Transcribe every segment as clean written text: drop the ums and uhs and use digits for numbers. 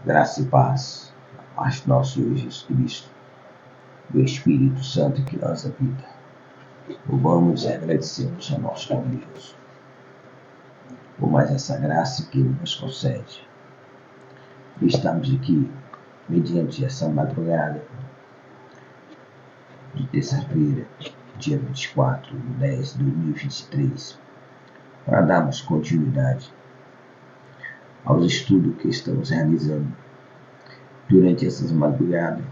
Graça e paz, a paz do nosso Senhor Jesus Cristo, do Espírito Santo que nos habita. Louvamos e agradecemos ao nosso Deus por mais essa graça que Ele nos concede. E estamos aqui, mediante essa madrugada de terça-feira, dia 24 de 10 de 2023, para darmos continuidade aos estudos que estamos realizando durante essas madrugadas,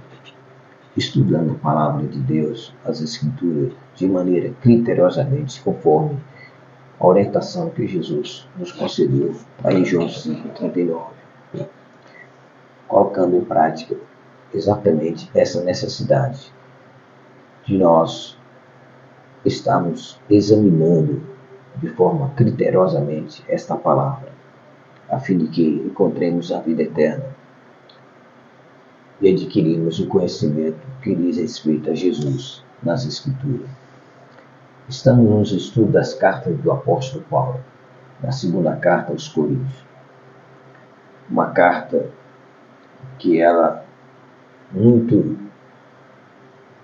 estudando a Palavra de Deus, as Escrituras, de maneira criteriosamente conforme a orientação que Jesus nos concedeu lá em João 5:39, colocando em prática exatamente essa necessidade de nós estarmos examinando de forma criteriosamente esta palavra, a fim de que encontremos a vida eterna e adquirimos o conhecimento que diz respeito a Jesus nas Escrituras. Estamos nos estudos das cartas do apóstolo Paulo, na segunda carta aos Coríntios. Uma carta que ela muito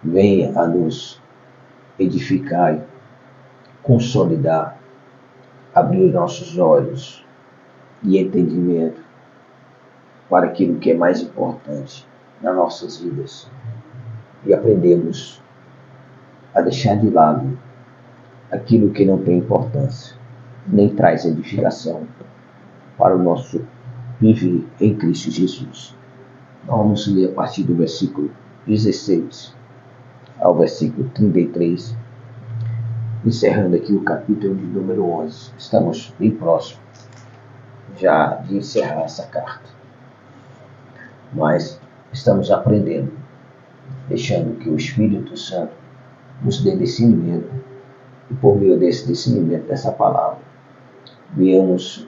vem a nos edificar, consolidar, abrir nossos olhos e entendimento para aquilo que é mais importante nas nossas vidas e aprendemos a deixar de lado aquilo que não tem importância, nem traz edificação para o nosso viver em Cristo Jesus. Vamos ler a partir do versículo 16 ao versículo 33, encerrando aqui o capítulo de número 11. Estamos bem próximos já de encerrar essa carta, mas estamos aprendendo, deixando que o Espírito Santo nos dê discernimento e por meio desse discernimento dessa palavra venhamos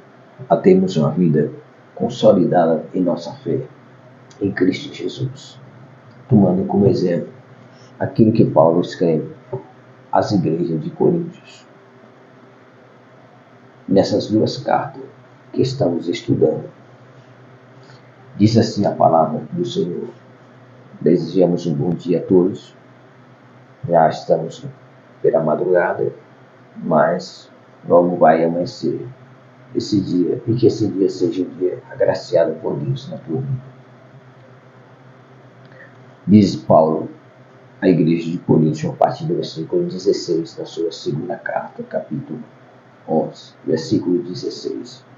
a termos uma vida consolidada em nossa fé em Cristo Jesus, tomando como exemplo aquilo que Paulo escreve às igrejas de Coríntios. Nessas duas cartas que estamos estudando, diz assim a palavra do Senhor. Desejamos um bom dia a todos. Já estamos pela madrugada, mas logo vai amanhecer esse dia, e que esse dia seja um dia agraciado por Deus na tua vida. Diz Paulo à igreja de Coríntios, a partir do versículo 16 da sua segunda carta, capítulo 11, versículo 16.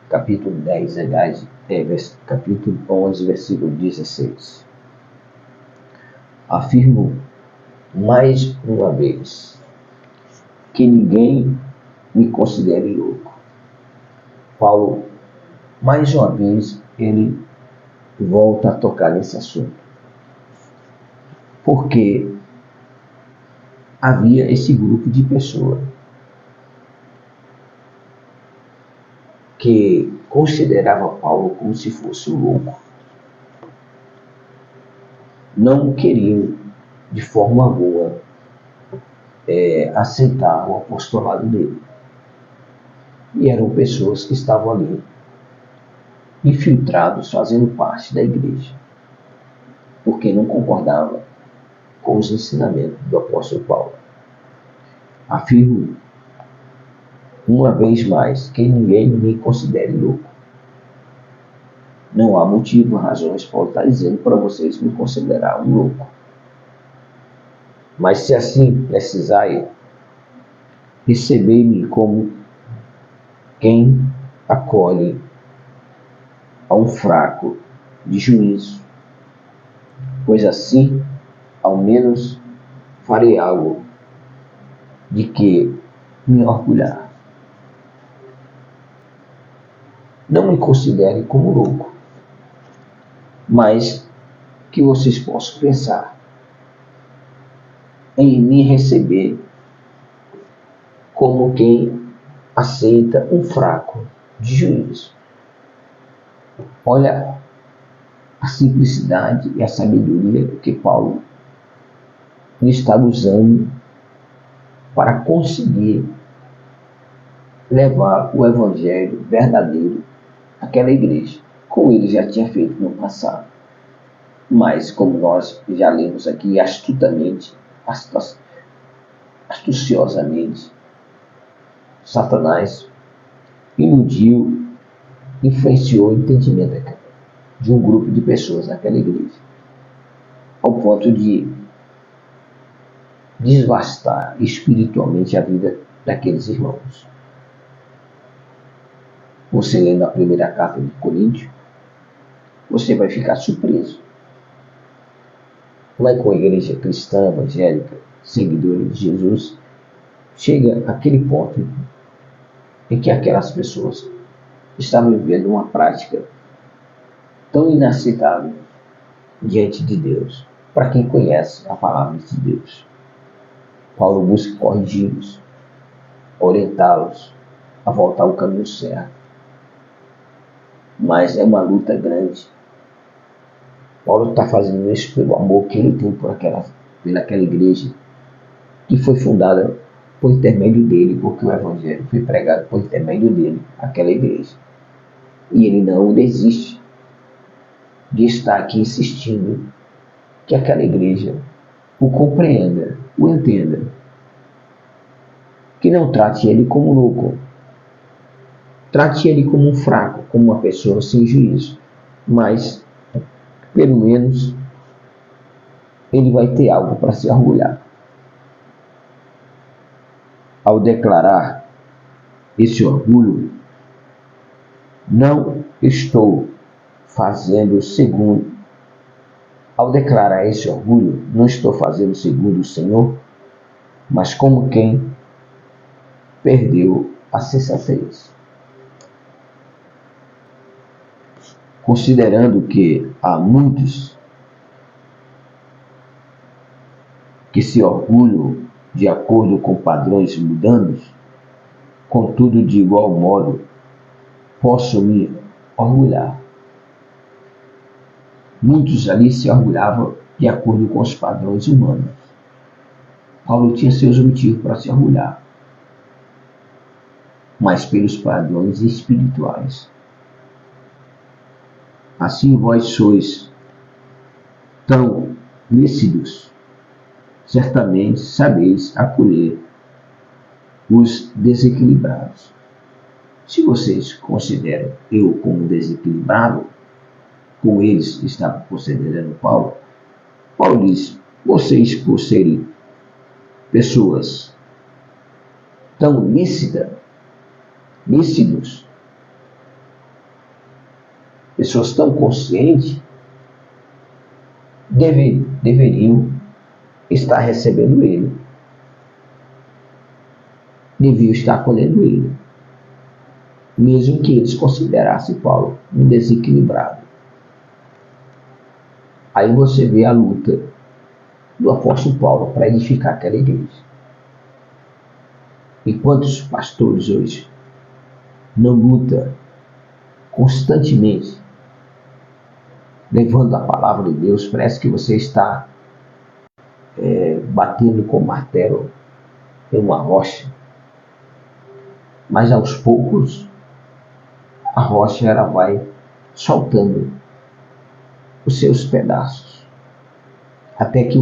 Capítulo 10, capítulo 11, versículo 16. Afirmo mais uma vez que ninguém me considere louco. Paulo, mais uma vez, ele volta a tocar nesse assunto, porque havia esse grupo de pessoas que considerava Paulo como se fosse um louco. Não queriam de forma alguma aceitar o apostolado dele. E eram pessoas que estavam ali, infiltrados, fazendo parte da igreja, porque não concordavam com os ensinamentos do apóstolo Paulo. Afirmo uma vez mais que ninguém me considere louco. Não há motivo, razões, Paulo está dizendo para vocês me considerar um louco. Mas se assim precisai, recebei-me como quem acolhe a um fraco de juízo, pois assim, ao menos, farei algo de que me orgulhar. Não me considere como louco, mas que vocês possam pensar em me receber como quem aceita um fraco de juízo. Olha a simplicidade e a sabedoria que Paulo está usando para conseguir levar o evangelho verdadeiro aquela igreja, como ele já tinha feito no passado. Mas, como nós já lemos aqui, astuciosamente, Satanás iludiu, influenciou o entendimento de um grupo de pessoas naquela igreja, ao ponto de desvastar espiritualmente a vida daqueles irmãos. Você lendo a primeira carta de Coríntios, você vai ficar surpreso. Vai com a igreja cristã, evangélica, seguidora de Jesus, chega aquele ponto em que aquelas pessoas estavam vivendo uma prática tão inaceitável diante de Deus, para quem conhece a palavra de Deus. Paulo busca corrigi-los, orientá-los a voltar ao caminho certo. Mas é uma luta grande. Paulo está fazendo isso pelo amor que ele tem por aquela igreja que foi fundada por intermédio dele, porque o evangelho foi pregado por intermédio dele, aquela igreja. E ele não desiste de estar aqui insistindo que aquela igreja o compreenda, o entenda, que não trate ele como louco, trate ele como um fraco, como uma pessoa sem juízo, mas pelo menos ele vai ter algo para se orgulhar. Ao declarar esse orgulho, não estou fazendo segundo. Ao declarar esse orgulho, não estou fazendo segundo o Senhor, mas como quem perdeu a sensatez. Considerando que há muitos que se orgulham de acordo com padrões mudanos, contudo, de igual modo, posso me orgulhar. Muitos ali se orgulhavam de acordo com os padrões humanos. Paulo tinha seus motivos para se orgulhar, mas pelos padrões espirituais. Assim vós sois tão lúcidos, certamente sabeis acolher os desequilibrados. Se vocês consideram eu como desequilibrado, como eles estavam considerando Paulo, Paulo diz, vocês por serem pessoas tão lúcidos, pessoas tão conscientes, deveriam estar recebendo ele. Deviam estar acolhendo ele. Mesmo que eles considerassem Paulo um desequilibrado. Aí você vê a luta do apóstolo Paulo para edificar aquela igreja. E quantos pastores hoje não lutam constantemente levando a palavra de Deus? Parece que você está batendo com martelo em uma rocha, mas aos poucos a rocha ela vai soltando os seus pedaços até que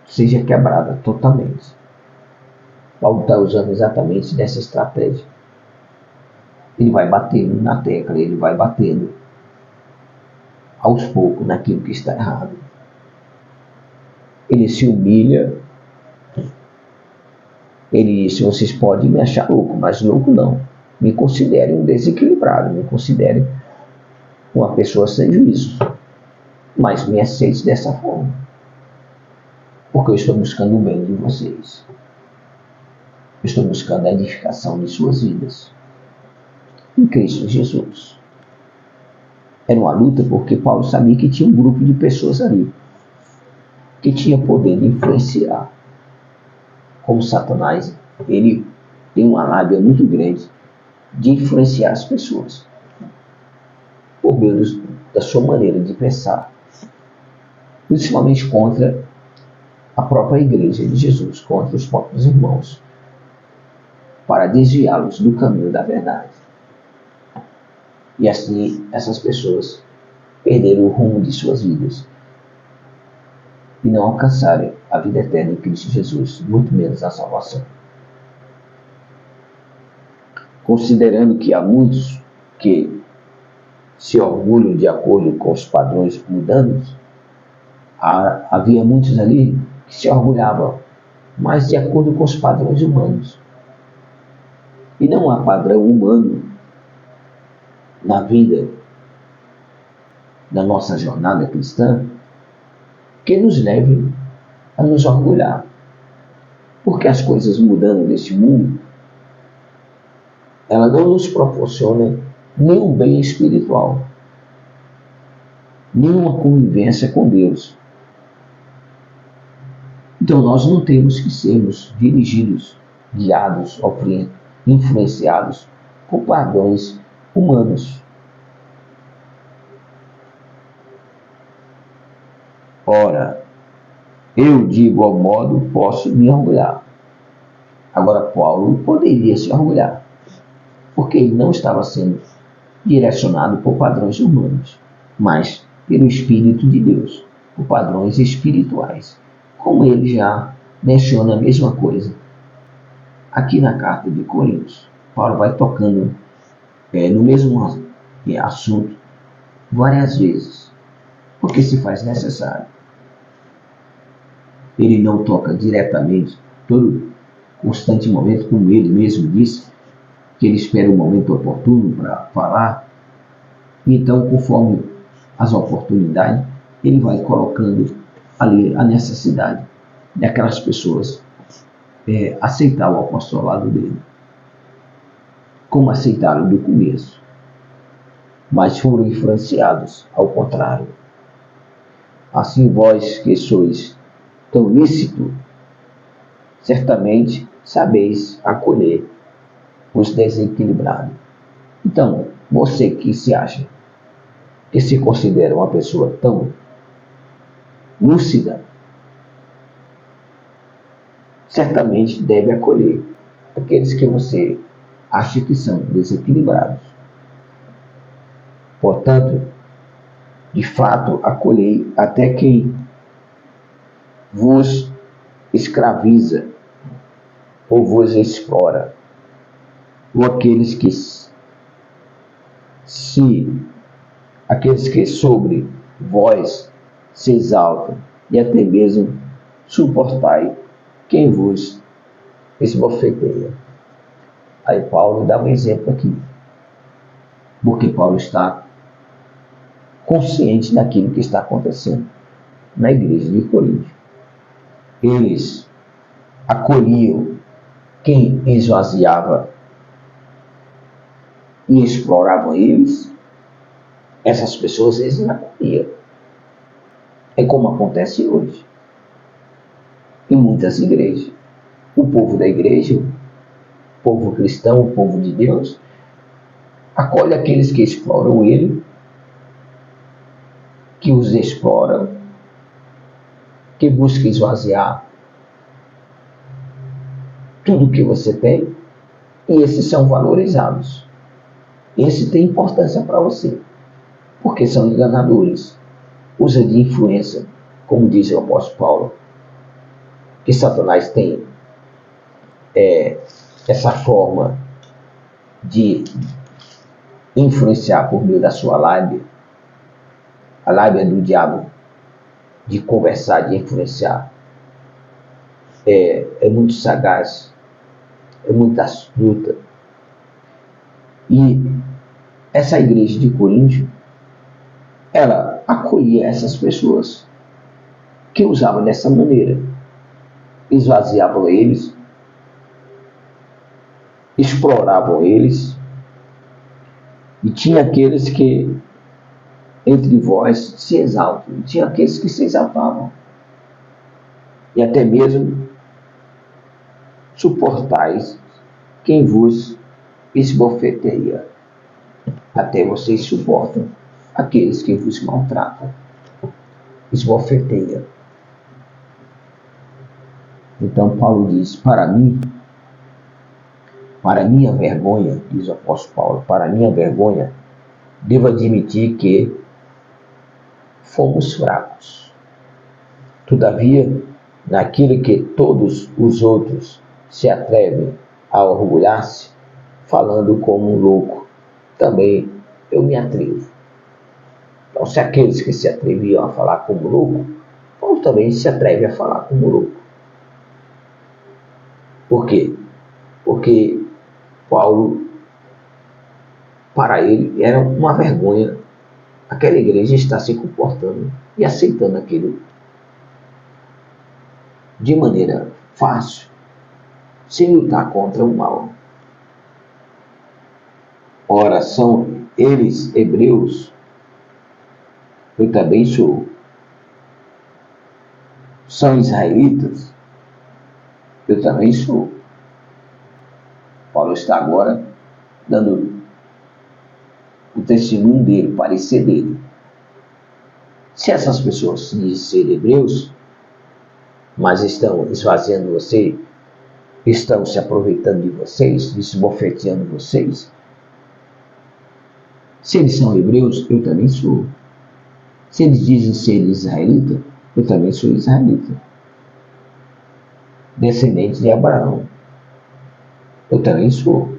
seja quebrada totalmente. Paulo está usando exatamente dessa estratégia. Ele vai batendo na tecla, ele vai batendo aos poucos naquilo que está errado. Ele se humilha. Ele disse, vocês podem me achar louco, mas louco não. Me considerem um desequilibrado, me considerem uma pessoa sem juízo. Mas me aceite dessa forma. Porque eu estou buscando o bem de vocês. Eu estou buscando a edificação de suas vidas. Em Cristo Jesus. Era uma luta porque Paulo sabia que tinha um grupo de pessoas ali que tinha poder de influenciar. Como Satanás, ele tem uma lábia muito grande de influenciar as pessoas por meio da sua maneira de pensar, principalmente contra a própria igreja de Jesus, contra os próprios irmãos, para desviá-los do caminho da verdade. E assim essas pessoas perderam o rumo de suas vidas e não alcançarem a vida eterna em Cristo Jesus, muito menos a salvação. Considerando que há muitos que se orgulham de acordo com os padrões mundanos, havia muitos ali que se orgulhavam, mas de acordo com os padrões humanos. E não há padrão humano na vida, na nossa jornada cristã, que nos leve a nos orgulhar. Porque as coisas mudando neste mundo, ela não nos proporciona nenhum bem espiritual, nenhuma convivência com Deus. Então nós não temos que sermos dirigidos, guiados, influenciados por padrões humanos. Ora, eu de igual modo posso me orgulhar. Agora Paulo poderia se orgulhar, porque ele não estava sendo direcionado por padrões humanos, mas pelo Espírito de Deus, por padrões espirituais. Como ele já menciona a mesma coisa aqui na carta de Coríntios. Paulo vai tocando no mesmo assunto várias vezes, porque se faz necessário. Ele não toca diretamente, todo constante momento, como ele mesmo disse, que ele espera o momento oportuno para falar. Então, conforme as oportunidades, ele vai colocando ali a necessidade daquelas pessoas aceitar o apostolado dele, como aceitaram do começo, mas foram influenciados ao contrário. Assim vós que sois tão lícito, certamente sabeis acolher os desequilibrados. Então, você que se acha, que se considera uma pessoa tão lúcida, certamente deve acolher aqueles que você acha que são desequilibrados. Portanto, de fato, acolhei até quem vos escraviza ou vos explora, ou aqueles que sobre vós se exaltam, e até mesmo suportai quem vos esbofeteia. Aí Paulo dá um exemplo aqui, porque Paulo está consciente daquilo que está acontecendo na igreja de Corinto. Eles acolhiam quem esvaziava e exploravam eles. Essas pessoas eles não acolhiam. É como acontece hoje em muitas igrejas. O povo da igreja, o povo cristão, o povo de Deus, acolhe aqueles que exploram ele, que os exploram, que buscam esvaziar tudo que você tem, e esses são valorizados. Esse tem importância para você, porque são enganadores. Usa de influência, como diz o apóstolo Paulo, que Satanás tem essa forma de influenciar por meio da sua lábia. A lábia do diabo de conversar, de influenciar. É muito sagaz, é muito astuta. E essa igreja de Corinto, ela acolhia essas pessoas que usavam dessa maneira. Esvaziavam eles, exploravam eles, e tinha aqueles que entre vós se exaltam, e tinha aqueles que se exaltavam, e até mesmo suportais quem vos esbofeteia. Até vocês suportam aqueles que vos maltratam, esbofeteia. Então Paulo diz, para minha vergonha, diz o apóstolo Paulo, para minha vergonha, devo admitir que fomos fracos. Todavia, naquilo que todos os outros se atrevem a orgulhar-se, falando como um louco, também eu me atrevo. Então, se aqueles que se atreviam a falar como louco, Paulo também se atreve a falar como louco. Por quê? Porque Paulo, para ele, era uma vergonha aquela igreja estar se comportando e aceitando aquilo de maneira fácil, sem lutar contra o mal. Ora, são eles hebreus, eu também sou. São israelitas, eu também sou. Paulo está agora dando o testemunho dele, o parecer dele. Se essas pessoas dizem ser hebreus, mas estão esvaziando você, estão se aproveitando de vocês, esbofeteando vocês, se eles são hebreus, eu também sou. Se eles dizem ser israelita, eu também sou israelita. Descendente de Abraão, eu também sou.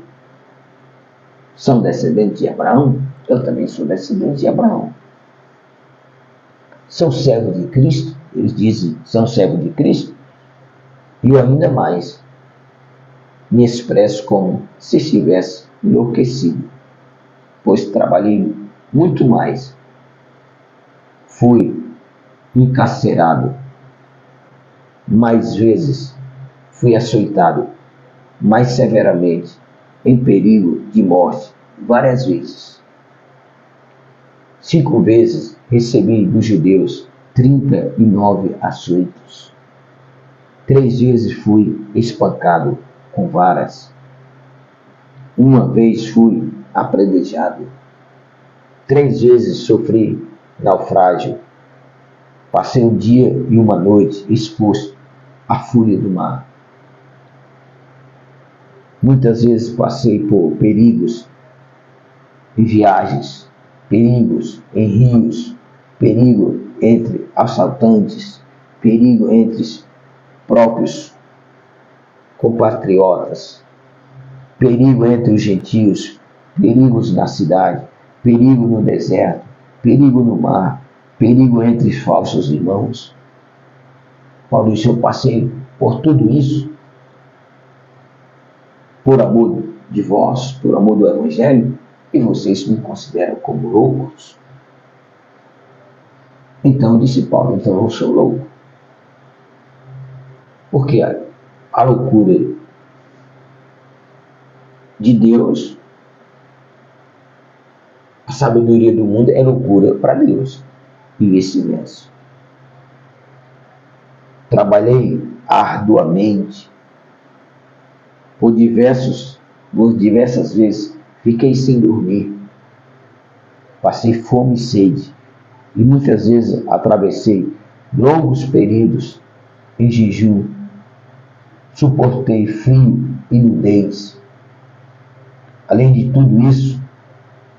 São descendentes de Abraão, eu também sou descendente de Abraão. São servos de Cristo, eles dizem são servos de Cristo, e eu ainda mais me expresso como se estivesse enlouquecido, pois trabalhei muito mais, fui encarcerado mais vezes, fui açoitado mais severamente, em perigo de morte, várias vezes. 5 vezes recebi dos judeus 39 açoitos. 3 vezes fui espancado com varas. 1 vez fui apredejado. 3 vezes sofri naufrágio. Passei um dia e uma noite exposto à fúria do mar. Muitas vezes passei por perigos em viagens, perigos em rios, perigo entre assaltantes, perigo entre os próprios compatriotas, perigo entre os gentios, perigos na cidade, perigo no deserto, perigo no mar, perigo entre os falsos irmãos. Paulo disse, eu passei por tudo isso por amor de vós, por amor do Evangelho, e vocês me consideram como loucos. Então disse Paulo, então eu sou louco. Porque a loucura de Deus, a sabedoria do mundo é loucura para Deus, e vice-versa. Trabalhei arduamente, por diversas vezes, fiquei sem dormir, passei fome e sede, e muitas vezes atravessei longos períodos em jejum, suportei frio e nudez. Além de tudo isso,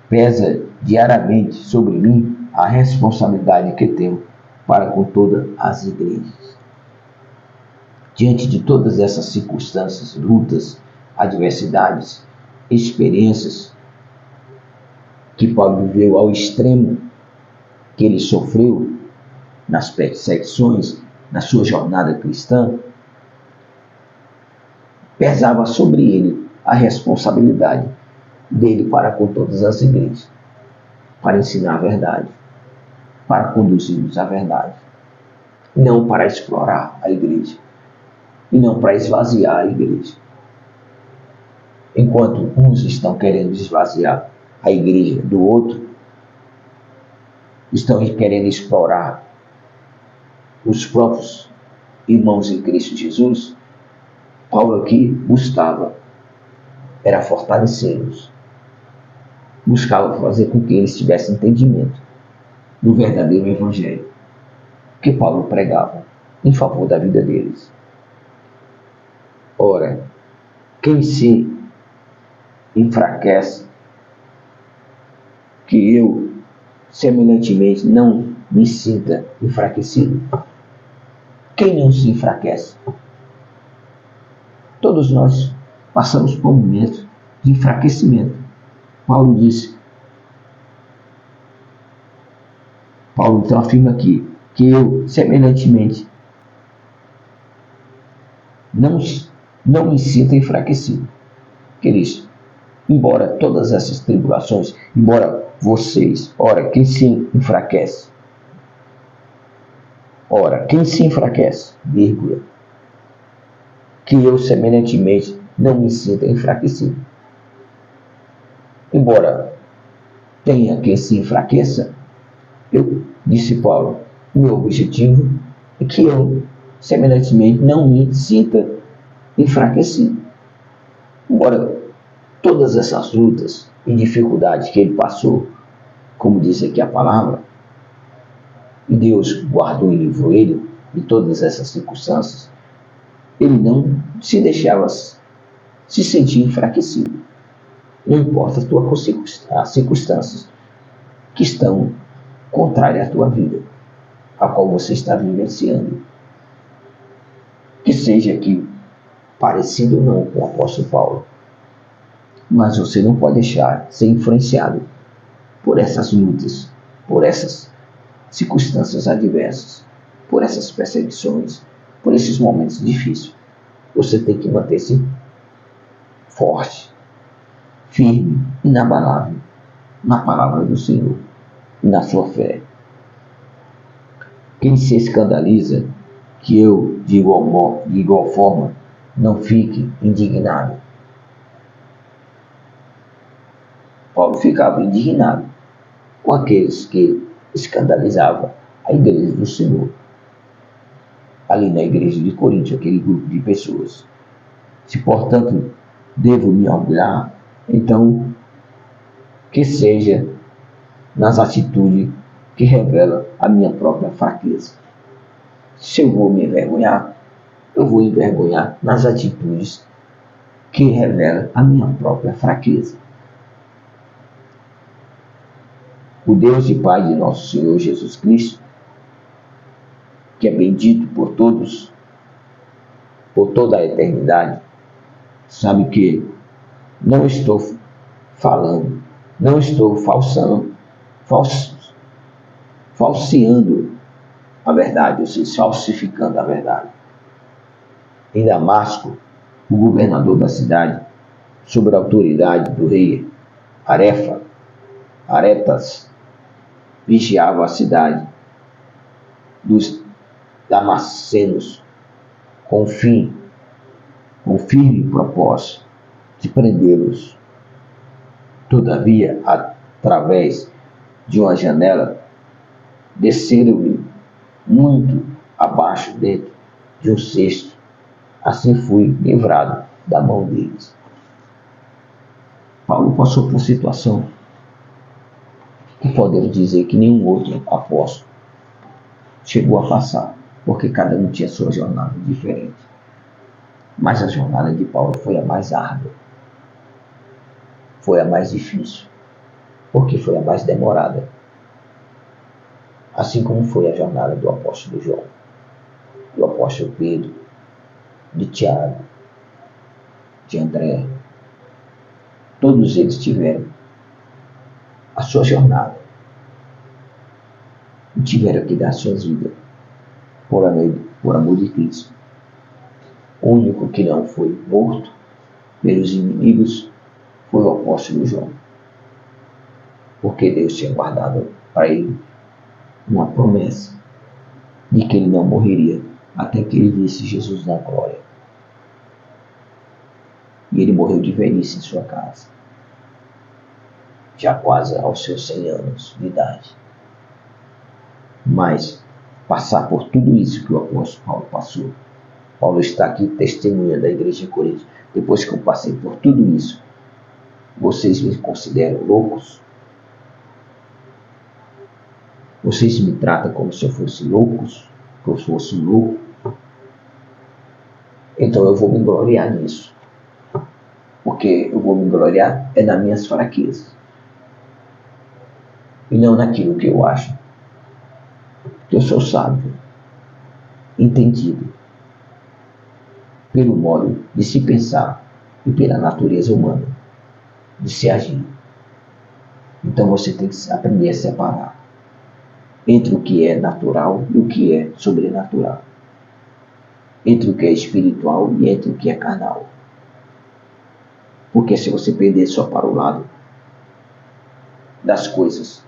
pesa diariamente sobre mim a responsabilidade que tenho para com todas as igrejas. Diante de todas essas circunstâncias, lutas, adversidades, experiências que Paulo viveu ao extremo que ele sofreu nas perseguições, na sua jornada cristã, pesava sobre ele a responsabilidade dele para com todas as igrejas, para ensinar a verdade, para conduzir-nos à verdade, não para explorar a igreja, e não para esvaziar a igreja. Enquanto uns estão querendo esvaziar a igreja do outro, estão querendo explorar os próprios irmãos em Cristo Jesus, Paulo aqui buscava era fortalecê-los, buscava fazer com que eles tivessem entendimento do verdadeiro evangelho que Paulo pregava em favor da vida deles. Ora, quem se enfraquece, que eu, semelhantemente, não me sinta enfraquecido. Quem não se enfraquece? Todos nós passamos por momentos de enfraquecimento. Paulo então afirma aqui que eu, semelhantemente, não me sinta enfraquecido. Queridos, embora todas essas tribulações, embora vocês, ora, quem se enfraquece? Ora, quem se enfraquece, vírgula, que eu, semelhantemente, não me sinta enfraquecido. Embora tenha quem se enfraqueça, disse Paulo, meu objetivo é que eu, semelhantemente, não me sinta enfraquecido. Embora todas essas lutas e dificuldades que ele passou, como diz aqui a palavra, e Deus guardou e livrou ele de todas essas circunstâncias, ele não se deixava se sentir enfraquecido. Não importa as circunstâncias que estão contrárias à tua vida, a qual você está vivenciando. Que seja aqui parecido ou não com o apóstolo Paulo. Mas você não pode deixar ser influenciado por essas lutas, por essas circunstâncias adversas, por essas perseguições, por esses momentos difíceis. Você tem que manter-se forte, firme, inabalável na palavra do Senhor e na sua fé. Quem se escandaliza que eu, de igual forma, não fique indignado. Paulo ficava indignado com aqueles que escandalizavam a igreja do Senhor. Ali na igreja de Corinto, aquele grupo de pessoas. Se, portanto, devo me orgulhar, então que seja nas atitudes que revelam a minha própria fraqueza. Se eu vou me envergonhar, eu vou envergonhar nas atitudes que revelam a minha própria fraqueza. O Deus e Pai de nosso Senhor Jesus Cristo, que é bendito por todos, por toda a eternidade, sabe que não estou falando, não estou falseando a verdade, ou seja, falsificando a verdade. Em Damasco, o governador da cidade, sob a autoridade do rei Aretas, vigiava a cidade dos damascenos com firme propósito de prendê-los. Todavia, através de uma janela, desceram-lhe muito abaixo dentro de um cesto. Assim fui livrado da mão deles. Paulo passou por situação que podemos dizer que nenhum outro apóstolo chegou a passar, porque cada um tinha sua jornada diferente. Mas a jornada de Paulo foi a mais árdua, foi a mais difícil, porque foi a mais demorada. Assim como foi a jornada do apóstolo João, do apóstolo Pedro, de Tiago, de André. Todos eles tiveram a sua jornada e tiveram que dar suas vidas por amor de Cristo. O único que não foi morto pelos inimigos foi o apóstolo João, porque Deus tinha guardado para ele uma promessa de que ele não morreria até que ele visse Jesus na glória. E ele morreu de velhice em sua casa, já quase aos seus 100 anos de idade. Mas passar por tudo isso que o apóstolo Paulo passou, Paulo está aqui testemunhando da igreja de Corinto. Depois que eu passei por tudo isso, vocês me consideram loucos? Vocês me tratam como se eu fosse loucos? Que eu fosse louco? Então eu vou me gloriar nisso. Porque eu vou me gloriar nas minhas fraquezas. e não naquilo que eu acho. Porque eu sou sábio, entendido pelo modo de se pensar e pela natureza humana de se agir. Então você tem que aprender a separar entre o que é natural e o que é sobrenatural, entre o que é espiritual e entre o que é carnal. Porque se você perder só para o lado das coisas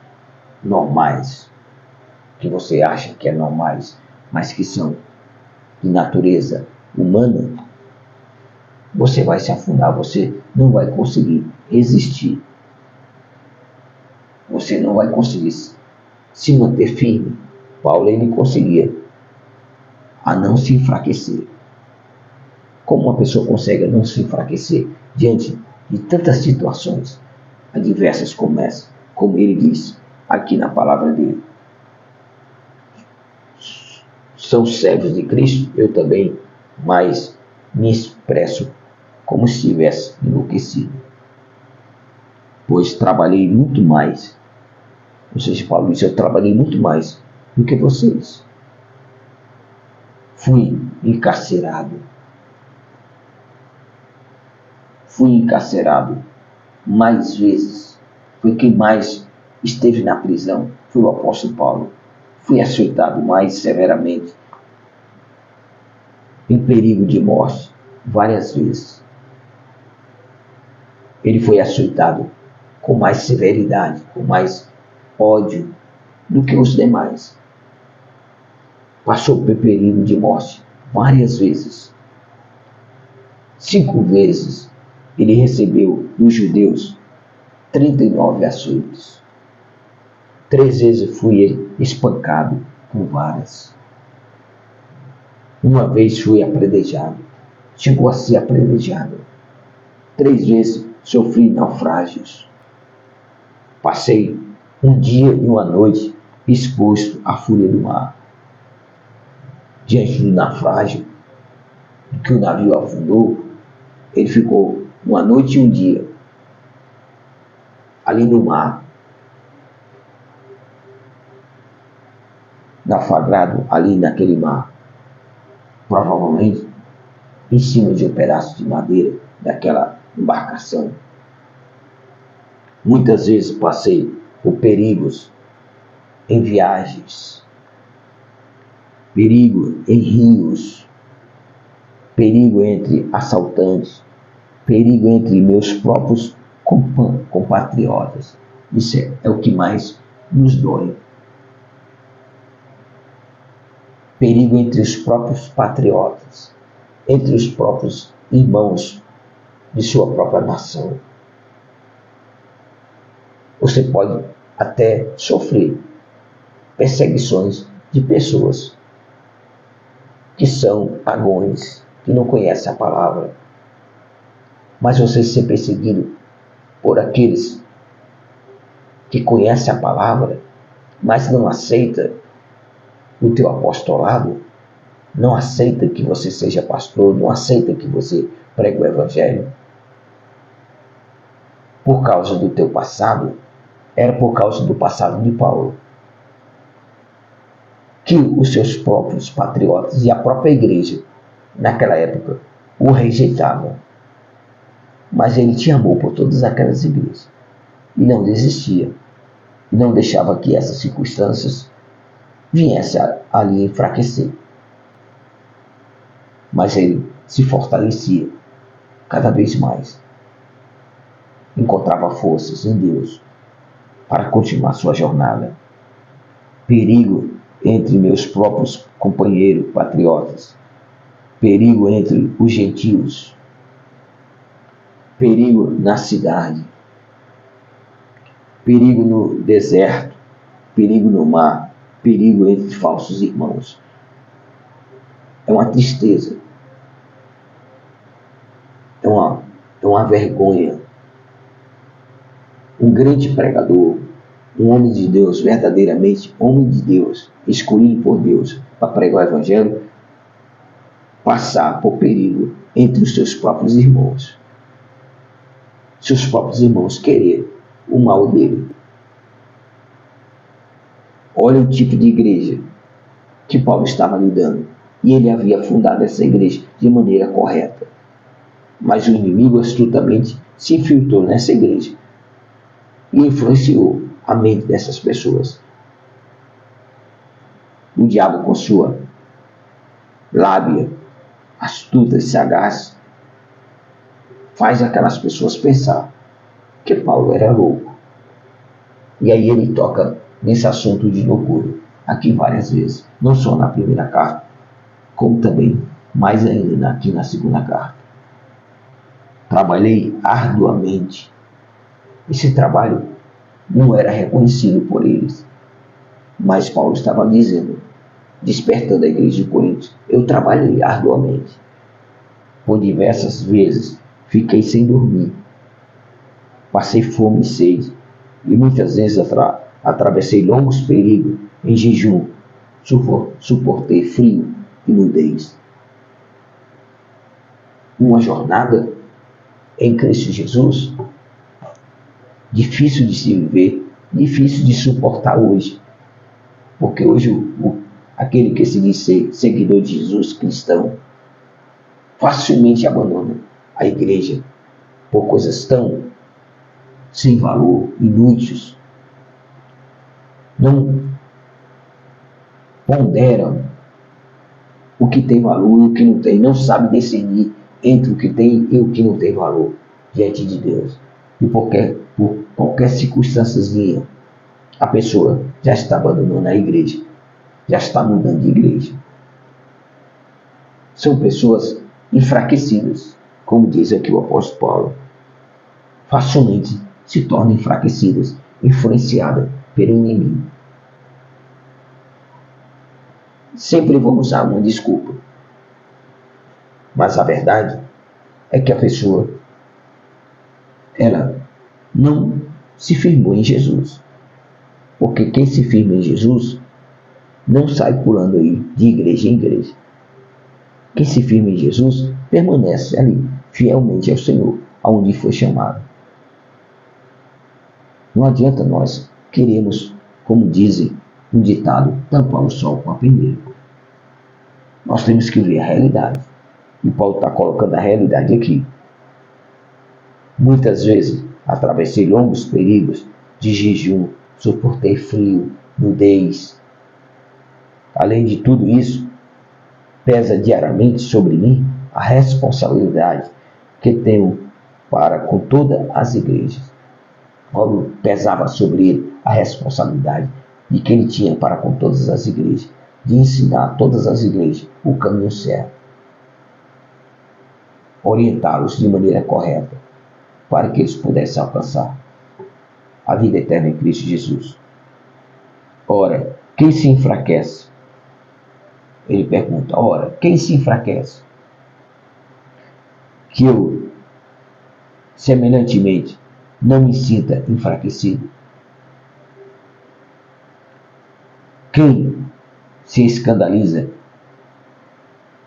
normais, que você acha que é normais, mas que são de natureza humana, você vai se afundar, você não vai conseguir resistir. Você não vai conseguir se manter firme. Paulo, ele conseguia a não se enfraquecer. Como uma pessoa consegue não se enfraquecer diante de tantas situações adversas como essa, como ele diz aqui na palavra dele? São servos de Cristo, eu também, mas me expresso como se estivesse enlouquecido, pois trabalhei muito mais. Ou seja, Paulo disse, eu trabalhei muito mais do que vocês. Fui encarcerado mais vezes. Foi quem mais esteve na prisão, foi o apóstolo Paulo. Fui açoitado mais severamente, em perigo de morte, várias vezes. Ele foi açoitado com mais severidade, com mais ódio do que os demais. Passou por perigo de morte várias vezes. 5 vezes ele recebeu dos judeus 39 açoites. 3 vezes fui espancado com varas. Uma vez fui apredejado. Chegou a ser apredejado. 3 vezes sofri naufrágios. Passei um dia e uma noite exposto à fúria do mar. Diante do naufrágio, que o navio afundou, ele ficou uma noite e um dia ali no mar, naufragado ali naquele mar, provavelmente em cima de um pedaço de madeira daquela embarcação. Muitas vezes passei por perigos em viagens, perigo em rios, perigo entre assaltantes, perigo entre meus próprios compatriotas. Isso é o que mais nos dói. Perigo entre os próprios patriotas, entre os próprios irmãos de sua própria nação. Você pode até sofrer perseguições de pessoas que são pagões, que não conhecem a palavra. Mas você ser perseguido por aqueles que conhecem a palavra, mas não aceita o teu apostolado, não aceita que você seja pastor, não aceita que você pregue o evangelho, por causa do teu passado, era por causa do passado de Paulo, que os seus próprios patriotas e a própria igreja, naquela época, o rejeitavam. Mas ele tinha amor por todas aquelas igrejas e não desistia, e não deixava que essas circunstâncias viessem ali enfraquecer. Mas ele se fortalecia cada vez mais, encontrava forças em Deus para continuar sua jornada. Perigo entre meus próprios companheiros patriotas, perigo entre os gentios, perigo na cidade, perigo no deserto, perigo no mar, perigo entre falsos irmãos. É uma tristeza, é uma vergonha. Um grande pregador, um homem de Deus, verdadeiramente homem de Deus, escolhido por Deus para pregar o evangelho, passar por perigo entre os seus próprios irmãos. Seus próprios irmãos querer o mal dele. Olha o tipo de igreja que Paulo estava lidando. E ele havia fundado essa igreja de maneira correta. Mas o inimigo astutamente se infiltrou nessa igreja e influenciou a mente dessas pessoas. O diabo, com sua lábia astuta e sagaz, faz aquelas pessoas pensar que Paulo era louco. E aí ele toca nesse assunto de loucura aqui várias vezes, não só na primeira carta, como também mais ainda aqui na segunda carta. Trabalhei arduamente. Esse trabalho não era reconhecido por eles, mas Paulo estava dizendo, despertando a igreja de Corinto: eu trabalhei arduamente. Por diversas vezes fiquei sem dormir, passei fome e sede, e muitas vezes atravessei longos perigos em jejum, suportei frio e nudez. Uma jornada em Cristo Jesus difícil de se viver, difícil de suportar hoje, porque hoje aquele que se diz ser seguidor de Jesus, cristão, facilmente abandona a igreja por coisas tão sem valor, inúteis. Não ponderam o que tem valor e o que não tem. Não sabe discernir entre o que tem e o que não tem valor diante de Deus. E por qualquer circunstância, a pessoa já está abandonando a igreja, já está mudando de igreja. São pessoas enfraquecidas, como diz aqui o apóstolo Paulo. Facilmente se tornam enfraquecidas, influenciadas pelo inimigo. Sempre vão usar uma desculpa. Mas a verdade é que a pessoa, ela não se firmou em Jesus. Porque quem se firma em Jesus não sai pulando aí de igreja em igreja. Quem se firma em Jesus permanece ali, fielmente ao Senhor, aonde foi chamado. Não adianta nós queremos, como dizem um ditado, tampar o sol com a peneira. Nós temos que ver a realidade. E Paulo está colocando a realidade aqui. Muitas vezes atravessei longos perigos de jejum, suportei frio, nudez. Além de tudo isso, pesa diariamente sobre mim a responsabilidade que tenho para com todas as igrejas. Paulo pesava sobre ele a responsabilidade de que ele tinha para com todas as igrejas, de ensinar a todas as igrejas o caminho certo, orientá-los de maneira correta, para que eles pudessem alcançar a vida eterna em Cristo Jesus. Ora, quem se enfraquece? Ele pergunta, ora, quem se enfraquece? Que eu, semelhantemente, não me sinta enfraquecido. Quem se escandaliza,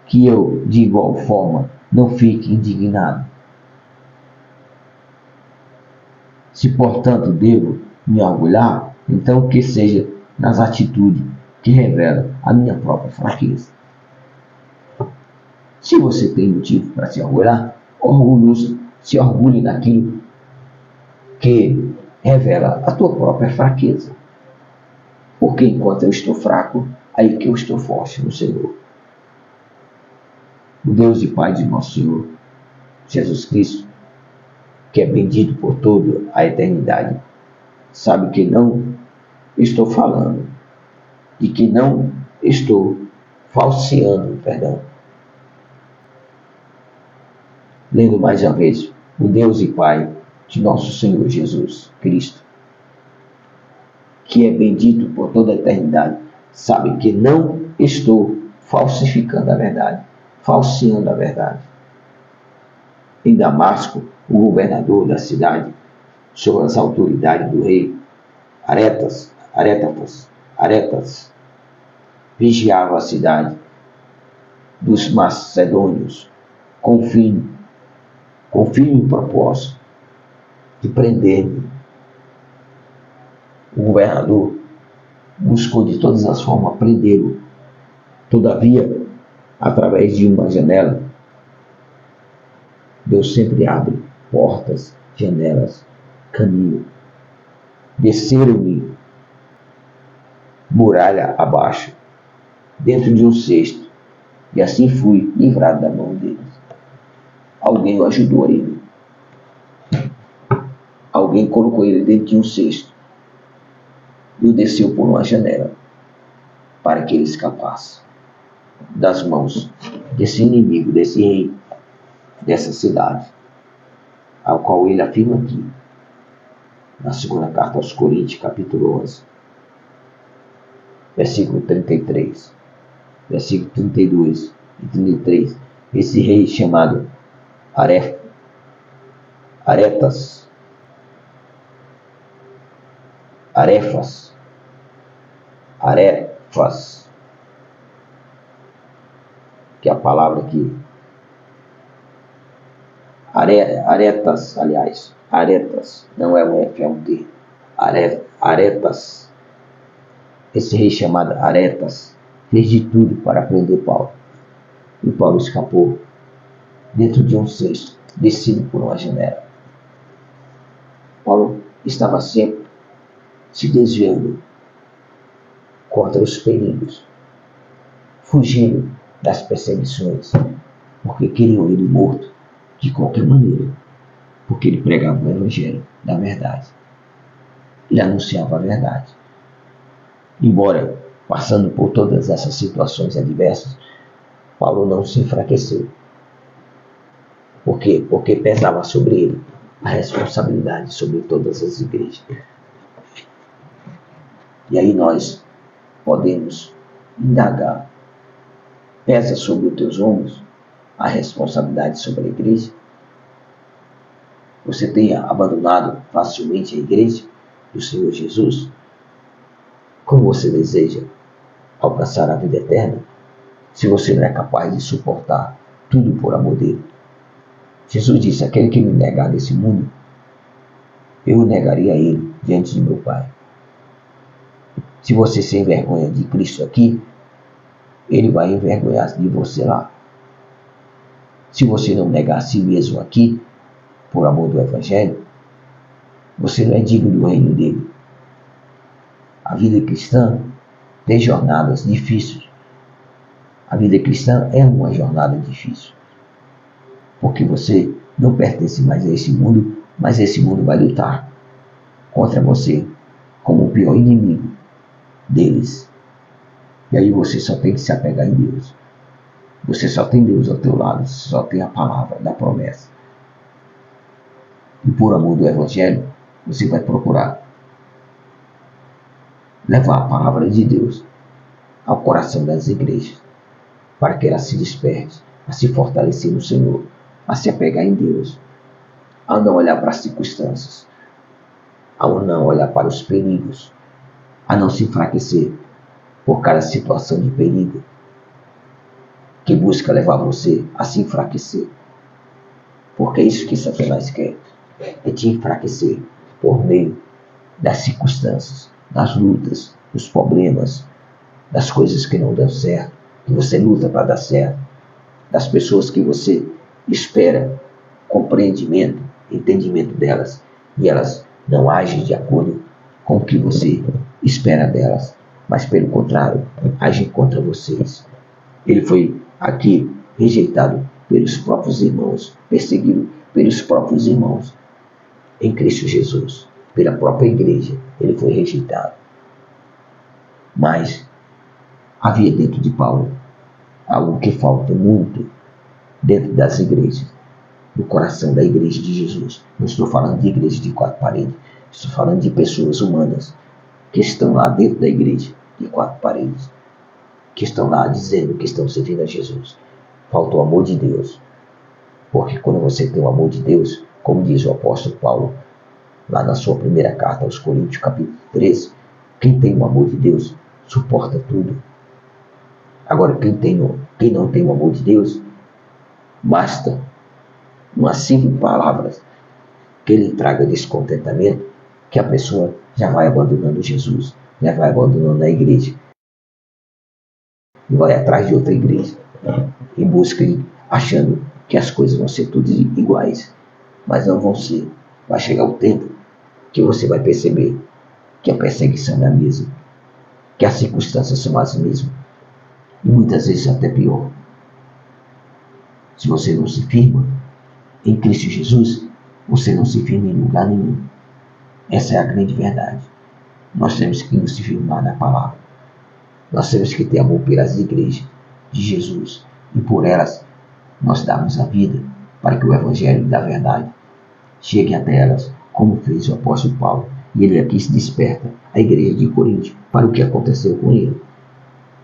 que eu, de igual forma, não fique indignado. Se, portanto, devo me orgulhar, então que seja nas atitudes que revelam a minha própria fraqueza. Se você tem motivo para se orgulhar, orgulhoso, se orgulhe naquilo que revela a tua própria fraqueza. Porque enquanto eu estou fraco, aí que eu estou forte no Senhor. O Deus e Pai de nosso Senhor Jesus Cristo, que é bendito por toda a eternidade, sabe que não estou falando e que não estou falseando, Lendo mais uma vez, o Deus e Pai de nosso Senhor Jesus Cristo, que é bendito por toda a eternidade, sabe que não estou falsificando a verdade, falseando a verdade. Em Damasco, o governador da cidade, sob as autoridades do rei Aretas, vigiava a cidade dos macedônios com firme propósito de prender-me. O governador buscou de todas as formas prendê-lo. Todavia, através de uma janela, Deus sempre abre portas, janelas, caminho. Desceram-me muralha abaixo, dentro de um cesto, e assim fui livrado da mão deles. Alguém o ajudou a ele. Alguém colocou ele dentro de um cesto e o desceu por uma janela para que ele escapasse das mãos desse inimigo, desse rei, dessa cidade, ao qual ele afirma aqui, na segunda carta aos Coríntios, capítulo 11, versículo 33, versículo 32 e 33, esse rei chamado Arefas, que é a palavra aqui, Aretas, não é um F, é um T, Aretas, esse rei chamado Aretas, fez de tudo para prender Paulo, e Paulo escapou dentro de um cesto, descido por uma janela. Paulo estava sempre se desviando contra os perigos, fugindo das perseguições, porque queriam ele morto de qualquer maneira, porque ele pregava o evangelho da verdade. Ele anunciava a verdade. Embora passando por todas essas situações adversas, Paulo não se enfraqueceu. Por quê? Porque pesava sobre ele a responsabilidade sobre todas as igrejas. E aí nós podemos indagar: pesa sobre os teus ombros a responsabilidade sobre a igreja? Você tem abandonado facilmente a igreja do Senhor Jesus? Como você deseja alcançar a vida eterna, se você não é capaz de suportar tudo por amor dele? Jesus disse: aquele que me negar desse mundo, eu o negaria a ele diante de meu Pai. Se você se envergonha de Cristo aqui, ele vai envergonhar de você lá. Se você não negar a si mesmo aqui, por amor do Evangelho, você não é digno do reino dele. A vida cristã tem jornadas difíceis. A vida cristã é uma jornada difícil. Porque você não pertence mais a esse mundo, mas esse mundo vai lutar contra você como o pior inimigo deles. E aí você só tem que se apegar em Deus. Você só tem Deus ao teu lado, você só tem a palavra da promessa. E por amor do Evangelho, você vai procurar levar a palavra de Deus ao coração das igrejas, para que ela se desperte, a se fortalecer no Senhor, a se apegar em Deus, a não olhar para as circunstâncias, a não olhar para os perigos, a não se enfraquecer por cada situação de perigo que busca levar você a se enfraquecer. Porque é isso que Satanás quer, é te enfraquecer por meio das circunstâncias, das lutas, dos problemas, das coisas que não dão certo, que você luta para dar certo, das pessoas que você espera compreendimento, entendimento delas, e elas não agem de acordo com o que você espera delas, mas pelo contrário, agem contra vocês. Ele foi aqui rejeitado pelos próprios irmãos, perseguido pelos próprios irmãos em Cristo Jesus, pela própria igreja. Ele foi rejeitado. Mas havia dentro de Paulo algo que falta muito dentro das igrejas, no coração da igreja de Jesus. Não estou falando de igreja de quatro paredes, estou falando de pessoas humanas que estão lá dentro da igreja de quatro paredes, que estão lá dizendo que estão servindo a Jesus. Falta o amor de Deus, porque quando você tem o amor de Deus, como diz o apóstolo Paulo lá na sua primeira carta aos Coríntios, capítulo 13, quem tem o amor de Deus suporta tudo. Agora, quem não tem o amor de Deus, basta umas 5 palavras que ele traga descontentamento, que a pessoa já vai abandonando Jesus, né? Vai abandonando a igreja e vai atrás de outra igreja e busca achando que as coisas vão ser todas iguais, mas não vão ser. Vai chegar o tempo que você vai perceber que a perseguição é a mesma, que as circunstâncias são as mesmas, e muitas vezes até pior. Se você não se firma em Cristo Jesus, você não se firma em lugar nenhum. Essa é a grande verdade. Nós temos que nos firmar na palavra. Nós temos que ter amor pelas igrejas de Jesus, e por elas nós damos a vida para que o Evangelho da verdade chegue até elas, como fez o apóstolo Paulo. E ele aqui se desperta a igreja de Corinto para o que aconteceu com ele,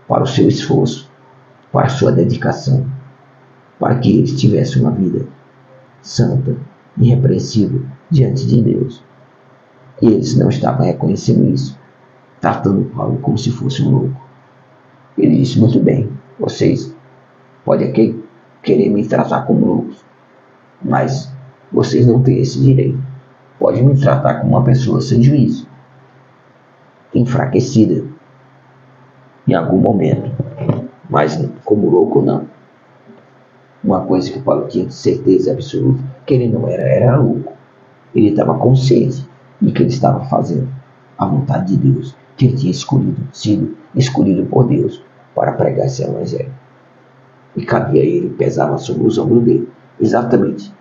para o seu esforço, para a sua dedicação, para que eles tivessem uma vida santa, irrepreensível diante de Deus. E eles não estavam reconhecendo isso, tratando Paulo como se fosse um louco. Ele disse: muito bem, vocês podem querer me tratar como louco, mas vocês não têm esse direito. Pode me tratar como uma pessoa sem juízo, enfraquecida em algum momento, mas como louco não. Uma coisa que Paulo tinha certeza absoluta, que ele não era louco. Ele estava consciente de que ele estava fazendo a vontade de Deus, que ele tinha sido escolhido por Deus para pregar esse evangelho. E cabia a ele, pesava sobre os ombros dele, exatamente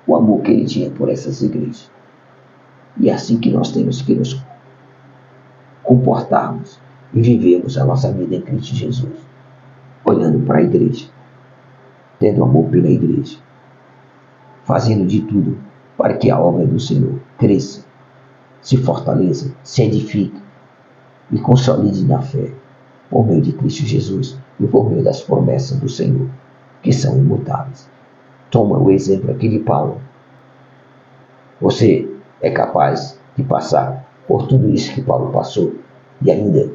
o amor que ele tinha por essas igrejas. E é assim que nós temos que nos comportarmos e vivermos a nossa vida em Cristo Jesus, olhando para a igreja, tendo amor pela igreja, fazendo de tudo para que a obra do Senhor cresça, se fortaleça, se edifique e consolide na fé, por meio de Cristo Jesus e por meio das promessas do Senhor, que são imutáveis. Toma o exemplo aqui de Paulo. Você é capaz de passar por tudo isso que Paulo passou e ainda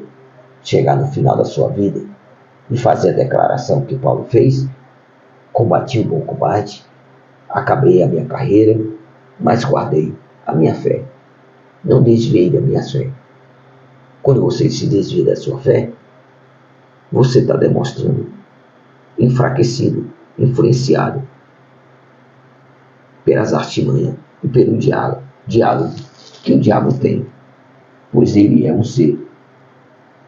chegar no final da sua vida e fazer a declaração que Paulo fez: combati o bom combate, acabei a minha carreira, mas guardei a minha fé. Não desviei da minha fé. Quando você se desvia da sua fé, você está demonstrando enfraquecido, influenciado pelas artimanhas e pelo diálogo que o diabo tem, pois ele é um ser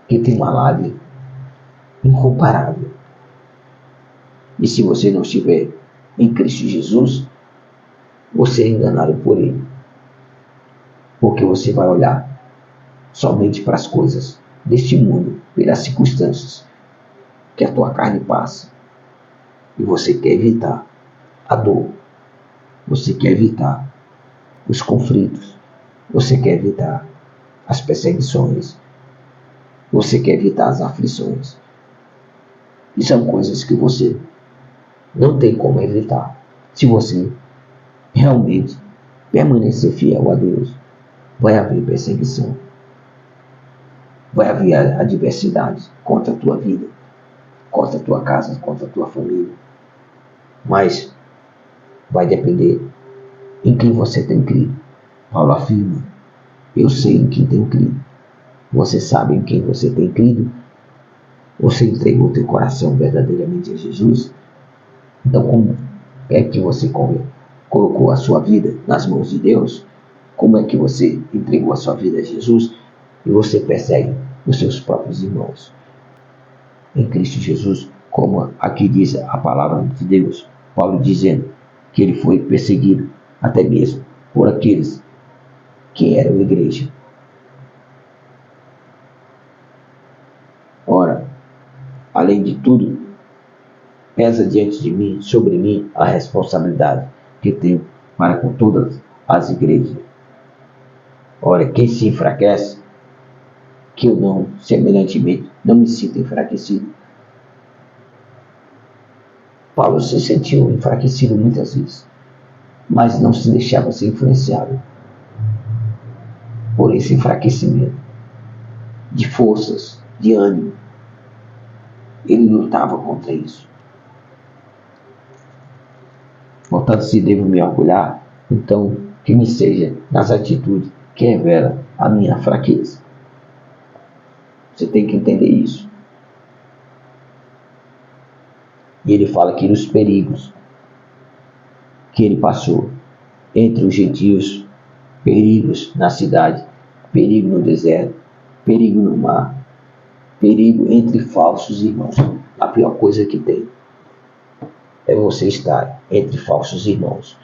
que tem uma lábia incomparável. E se você não estiver em Cristo Jesus, você é enganado por ele, porque você vai olhar somente para as coisas deste mundo, pelas circunstâncias que a tua carne passa, e você quer evitar a dor, você quer evitar os conflitos, você quer evitar as perseguições, você quer evitar as aflições. E são coisas que você não tem como evitar se você realmente permanecer fiel a Deus. Vai haver perseguição, vai haver adversidade contra a tua vida, contra a tua casa, contra a tua família, mas vai depender em quem você tem crido. Paulo afirma: eu sei em quem tenho crido. Você sabe em quem você tem crido? Você entregou teu coração verdadeiramente a Jesus? Então, como é que você colocou a sua vida nas mãos de Deus? Como é que você entregou a sua vida a Jesus e você persegue os seus próprios irmãos em Cristo Jesus? Como aqui diz a palavra de Deus, Paulo dizendo que ele foi perseguido até mesmo por aqueles que eram igreja. Ora, além de tudo, pesa diante de mim, sobre mim, a responsabilidade que tenho para com todas as igrejas. Ora, quem se enfraquece, que eu não, semelhantemente, não me sinto enfraquecido. Paulo se sentiu enfraquecido muitas vezes, mas não se deixava ser influenciado por esse enfraquecimento de forças, de ânimo. Ele lutava contra isso. Portanto, se devo me orgulhar, então que me seja nas atitudes que revelam a minha fraqueza. Você tem que entender isso. E ele fala aqui dos perigos que ele passou entre os gentios, perigos na cidade, perigo no deserto, perigo no mar, perigo entre falsos irmãos. A pior coisa que tem é você estar entre falsos irmãos,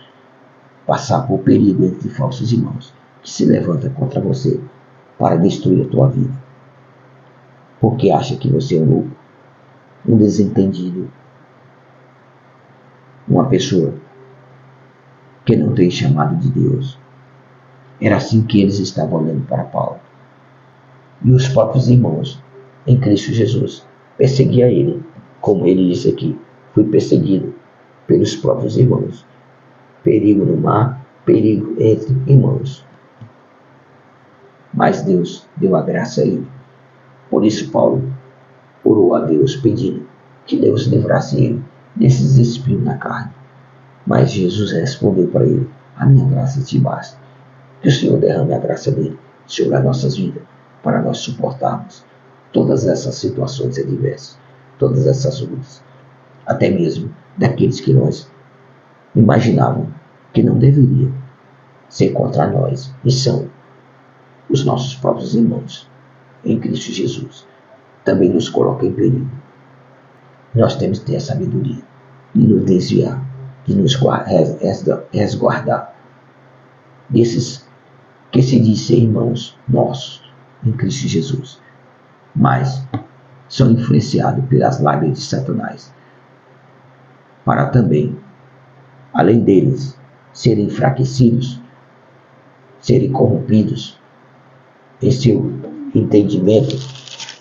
passar por perigo entre falsos irmãos que se levantam contra você para destruir a tua vida, porque acha que você é um louco, um desentendido, uma pessoa que não tem chamado de Deus. Era assim que eles estavam olhando para Paulo. E os próprios irmãos em Cristo Jesus perseguiam ele, como ele disse aqui, fui perseguido pelos próprios irmãos. Perigo no mar, perigo entre irmãos. Mas Deus deu a graça a ele. Por isso Paulo orou a Deus pedindo que Deus livrasse ele desses espinhos na carne. Mas Jesus respondeu para ele: a minha graça te basta. Que o Senhor derrame a graça dele sobre as nossas vidas, para nós suportarmos todas essas situações adversas, todas essas lutas, até mesmo daqueles que nós imaginávamos que não deveria ser contra nós, e são os nossos próprios irmãos em Cristo Jesus. Também nos coloca em perigo. Nós temos que ter a sabedoria de nos desviar, de nos resguardar desses que se diz ser irmãos nossos em Cristo Jesus, mas são influenciados pelas lábias de Satanás, para também, além deles, serem enfraquecidos, serem corrompidos em seu entendimento,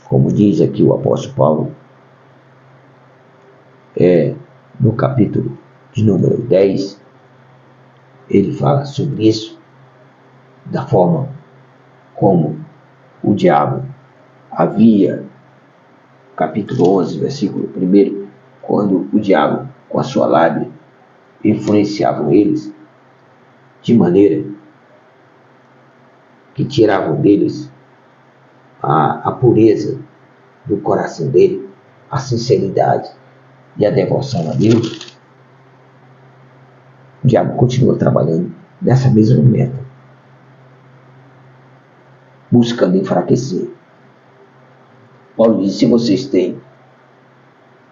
como diz aqui o apóstolo Paulo, no capítulo de número 10, ele fala sobre isso, da forma como o diabo havia, capítulo 11, versículo 1, quando o diabo, com a sua lábia, influenciavam eles, de maneira que tiravam deles a pureza do coração dele, a sinceridade e a devoção a Deus. O diabo continua trabalhando nessa mesma meta, buscando enfraquecer. Paulo diz: se vocês têm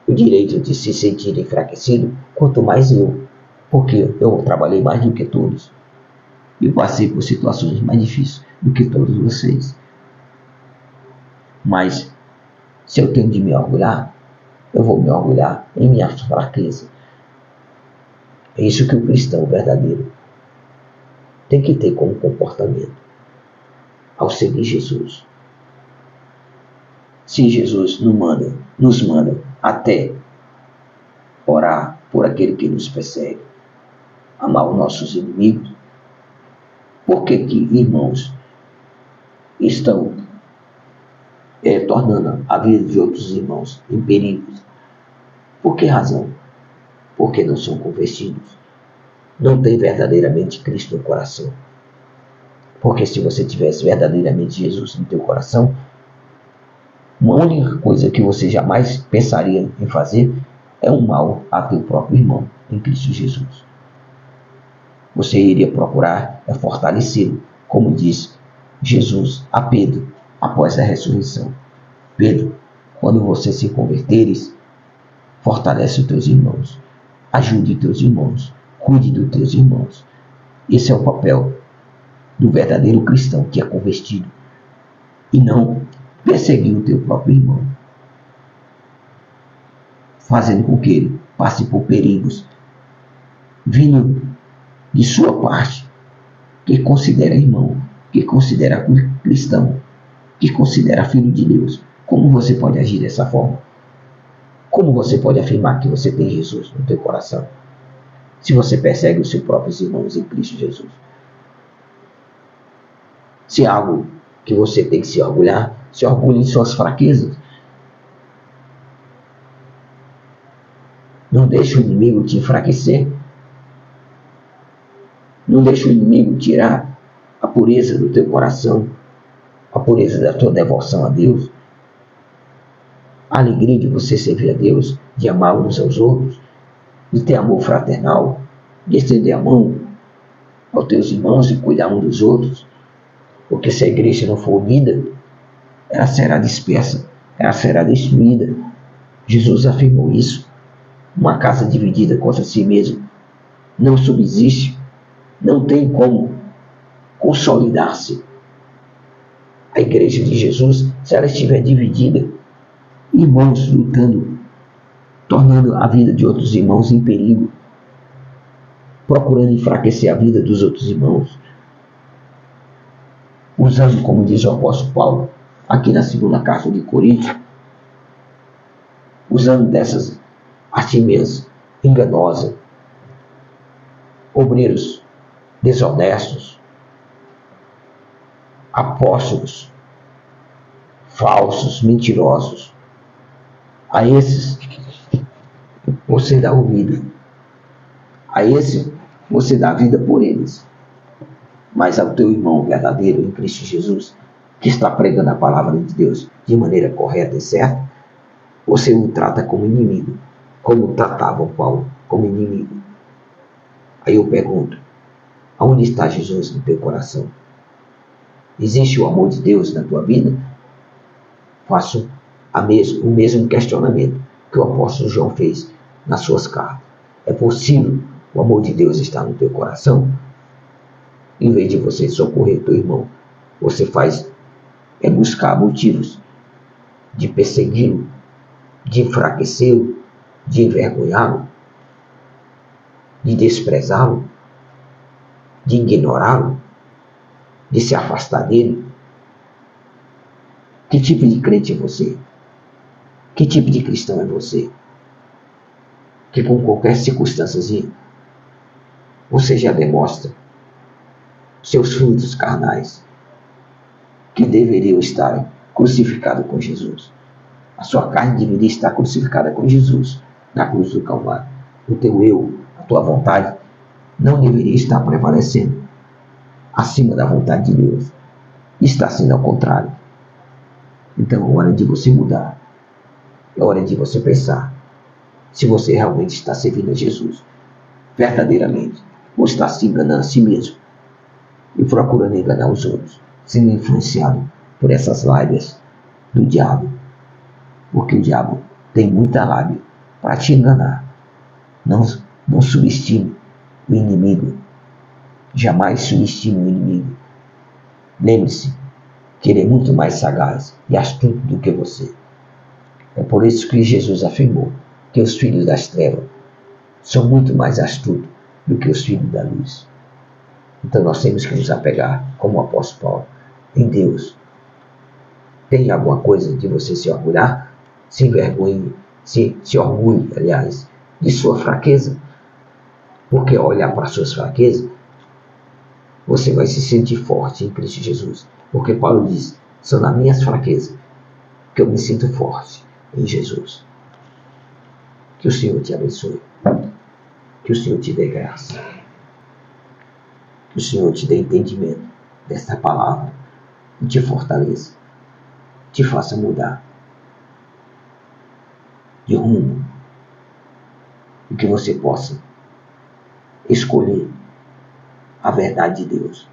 o direito de se sentir enfraquecido, quanto mais eu, porque eu trabalhei mais do que todos e passei por situações mais difíceis do que todos vocês. Mas se eu tenho de me orgulhar, eu vou me orgulhar em minha fraqueza. É isso que o cristão verdadeiro tem que ter como comportamento ao seguir Jesus. Se Jesus nos manda até orar por aquele que nos persegue, amar os nossos inimigos, por que irmãos estão tornando a vida de outros irmãos em perigo? Por que razão? Porque não são convertidos, não tem verdadeiramente Cristo no coração. Porque se você tivesse verdadeiramente Jesus no teu coração, uma única coisa que você jamais pensaria em fazer é um mal a teu próprio irmão em Cristo Jesus. Você iria procurar fortalecê-lo, como diz Jesus a Pedro após a ressurreição: Pedro, quando você se converteres, fortalece os teus irmãos, ajude os teus irmãos, cuide dos teus irmãos. Esse é o papel do verdadeiro cristão que é convertido, e não perseguir o teu próprio irmão, fazendo com que ele passe por perigos vindo de sua parte, que considera irmão, que considera cristão, que considera filho de Deus. Como você pode agir dessa forma? Como você pode afirmar que você tem Jesus no teu coração, se você persegue os seus próprios irmãos em Cristo Jesus? Se é algo que você tem que se orgulhar, se orgulhe em suas fraquezas. Não deixe o inimigo te enfraquecer. Não deixe o inimigo tirar a pureza do teu coração, a pureza da tua devoção a Deus. A alegria de você servir a Deus, de amar uns aos outros, de ter amor fraternal, de estender a mão aos teus irmãos e cuidar uns dos outros. Porque se a igreja não for unida, ela será dispersa, ela será destruída. Jesus afirmou isso. Uma casa dividida contra si mesma não subsiste, não tem como consolidar-se. A igreja de Jesus, se ela estiver dividida, irmãos lutando, tornando a vida de outros irmãos em perigo, procurando enfraquecer a vida dos outros irmãos, usando, como diz o apóstolo Paulo, aqui na segunda carta de Coríntios, usando dessas artimanhas enganosas, obreiros desonestos, apóstolos falsos, mentirosos. A esses você dá ouvido, a esse você dá vida por eles. Mas ao teu irmão verdadeiro em Cristo Jesus, que está pregando a palavra de Deus de maneira correta e certa, você o trata como inimigo, como tratavam Paulo, como inimigo. Aí eu pergunto, aonde está Jesus no teu coração? Existe o amor de Deus na tua vida? Faço o mesmo questionamento que o apóstolo João fez nas suas cartas. É possível o amor de Deus estar no teu coração? Em vez de você socorrer teu irmão, você faz buscar motivos de persegui-lo, de enfraquecê-lo, de envergonhá-lo, de desprezá-lo, de ignorá-lo, de se afastar dele. Que tipo de crente é você? Que tipo de cristão é você? Que com qualquer circunstância você já demonstra seus frutos carnais, que deveriam estar crucificados com Jesus. A sua carne deveria estar crucificada com Jesus na cruz do Calvário. O teu eu, a tua vontade, não deveria estar prevalecendo acima da vontade de Deus. Está sendo ao contrário. Então é hora de você mudar. É hora de você pensar se você realmente está servindo a Jesus verdadeiramente, ou está se enganando a si mesmo e procurando enganar os outros, sendo influenciado por essas lábias do diabo. Porque o diabo tem muita lábia para te enganar. Não subestime o inimigo. Jamais subestime o inimigo. Lembre-se que ele é muito mais sagaz e astuto do que você. É por isso que Jesus afirmou que os filhos das trevas são muito mais astutos do que os filhos da luz. Então nós temos que nos apegar, como o apóstolo Paulo, em Deus. Tem alguma coisa de você se orgulhar? Se envergonhe, se orgulhe, aliás, de sua fraqueza. Porque ao olhar para suas fraquezas, você vai se sentir forte em Cristo Jesus. Porque Paulo diz, são nas minhas fraquezas que eu me sinto forte em Jesus. Que o Senhor te abençoe. Que o Senhor te dê graça. Que o Senhor te dê entendimento desta palavra e te fortaleça. Te faça mudar de rumo. E que você possa escolher a verdade de Deus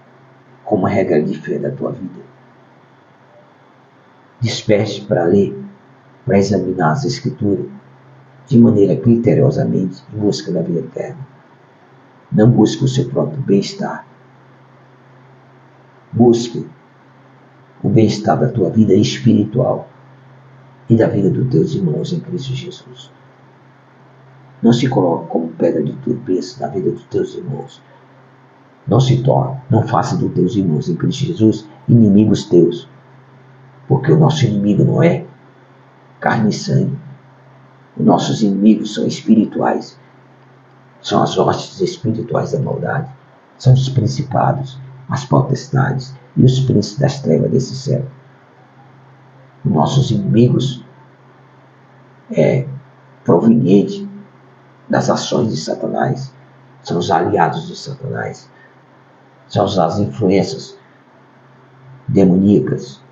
como regra de fé da tua vida. Desperte para ler, para examinar as Escrituras de maneira criteriosamente em busca da vida eterna. Não busque o seu próprio bem-estar. Busque o bem-estar da tua vida espiritual e da vida dos teus irmãos em Cristo Jesus. Não se coloque como pedra de tropeço na vida dos teus irmãos. Não faça dos teus irmãos em Cristo Jesus inimigos teus. Porque o nosso inimigo não é carne e sangue. Os nossos inimigos são espirituais. São as hostes espirituais da maldade. São os principados, as potestades e os príncipes das trevas desse século. Os nossos inimigos provenientes das ações de Satanás. São os aliados de Satanás. São as influências demoníacas,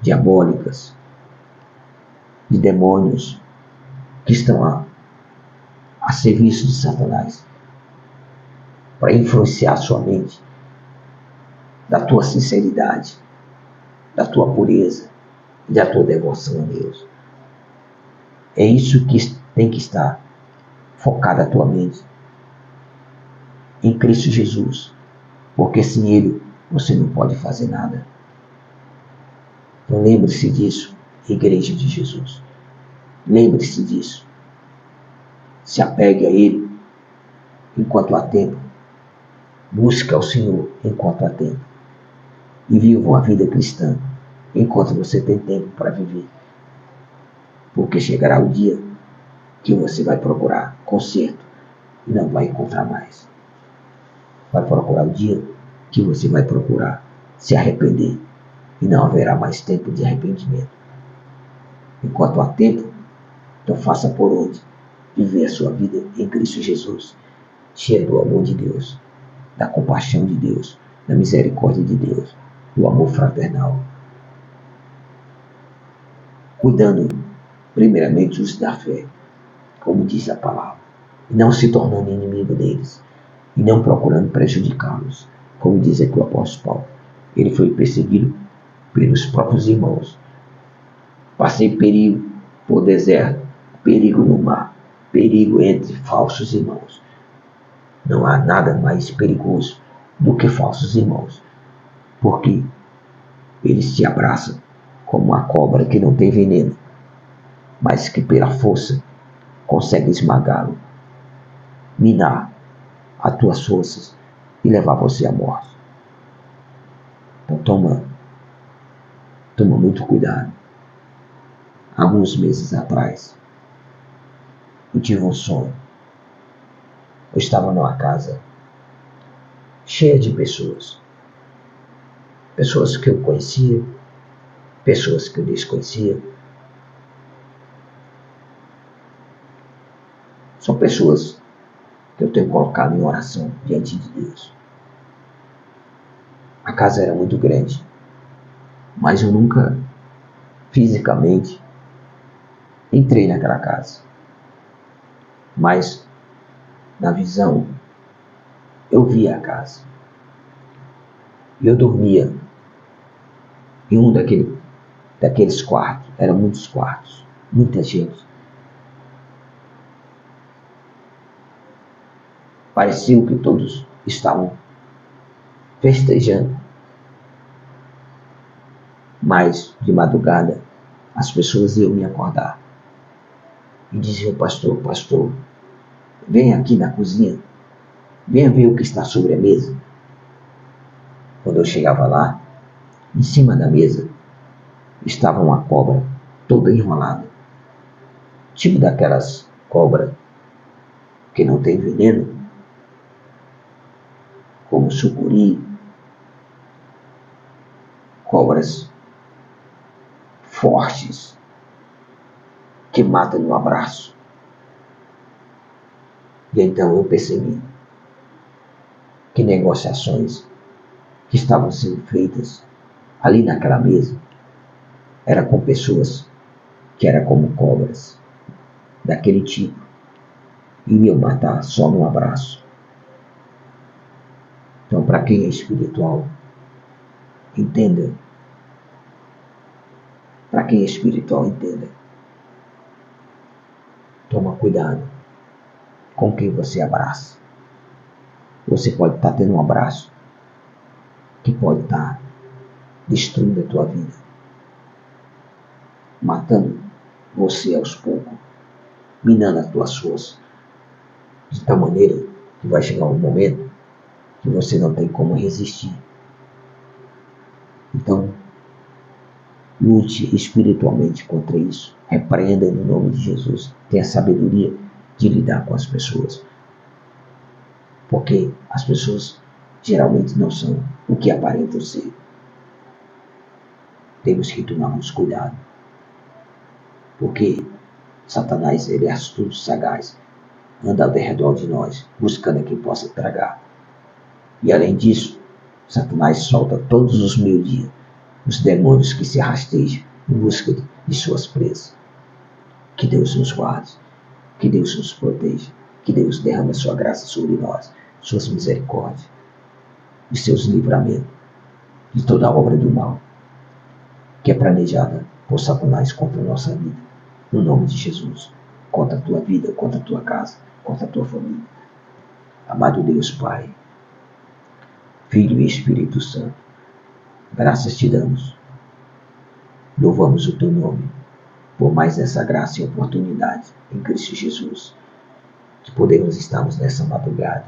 diabólicas, de demônios que estão a serviço de Satanás para influenciar a sua mente da tua sinceridade, da tua pureza e da tua devoção a Deus. É isso que tem que estar focada a tua mente em Cristo Jesus, porque sem Ele você não pode fazer nada. Então lembre-se disso, Igreja de Jesus. Lembre-se disso. Se apegue a Ele enquanto há tempo. Busque ao Senhor enquanto há tempo. E viva uma vida cristã enquanto você tem tempo para viver. Porque chegará o dia que você vai procurar conserto e não vai encontrar mais. Vai procurar o dia que você vai procurar se arrepender e não haverá mais tempo de arrependimento. Enquanto há tempo, então faça por onde viver a sua vida em Cristo Jesus, cheio do amor de Deus, da compaixão de Deus, da misericórdia de Deus, do amor fraternal, cuidando primeiramente os da fé, como diz a palavra, e não se tornando inimigo deles, e não procurando prejudicá-los, como diz aqui o apóstolo Paulo. Ele foi perseguido pelos próprios irmãos. Passei perigo por deserto, perigo no mar, perigo entre falsos irmãos. Não há nada mais perigoso do que falsos irmãos, porque eles te abraçam como uma cobra que não tem veneno, mas que pela força consegue esmagá-lo, minar as tuas forças e levar você à morte. Então toma muito cuidado. Alguns meses atrás, eu tive um sonho. Eu estava numa casa cheia de pessoas. Pessoas que eu conhecia, pessoas que eu desconhecia. São pessoas que eu tenho colocado em oração diante de Deus. A casa era muito grande, mas eu nunca fisicamente entrei naquela casa. Mas na visão eu via a casa. E eu dormia em um daqueles quartos. Eram muitos quartos, muita gente. Parecia que todos estavam festejando. Mas de madrugada as pessoas iam me acordar e diziam: pastor, venha aqui na cozinha, venha ver o que está sobre a mesa. Quando eu chegava lá, em cima da mesa estava uma cobra toda enrolada, tipo daquelas cobras que não tem veneno, como sucuri, cobras fortes que matam no abraço. E então eu percebi que negociações que estavam sendo feitas ali naquela mesa era com pessoas que eram como cobras daquele tipo, iriam matar só no abraço. Então, para quem é espiritual, entenda. Para quem é espiritual, entenda. Toma cuidado com quem você abraça. Você pode estar tendo um abraço que pode estar destruindo a tua vida, matando você aos poucos, minando as tuas forças, de tal maneira que vai chegar um momento que você não tem como resistir. Então, lute espiritualmente contra isso. Repreenda no nome de Jesus. Tenha sabedoria de lidar com as pessoas. Porque as pessoas geralmente não são o que aparentam ser. Temos que tomarmos cuidado. Porque Satanás, ele é astuto, sagaz. Anda ao redor de nós, buscando a quem possa tragar. E além disso, Satanás solta todos os meio-dias os demônios que se rastejam em busca de suas presas. Que Deus nos guarde, que Deus nos proteja, que Deus derrame a sua graça sobre nós, suas misericórdias, e seus livramentos de toda a obra do mal que é planejada por Satanás contra a nossa vida. No nome de Jesus, contra a tua vida, contra a tua casa, contra a tua família. Amado Deus Pai, Filho e Espírito Santo, graças te damos. Louvamos o teu nome por mais essa graça e oportunidade em Cristo Jesus, que podemos estarmos nessa madrugada,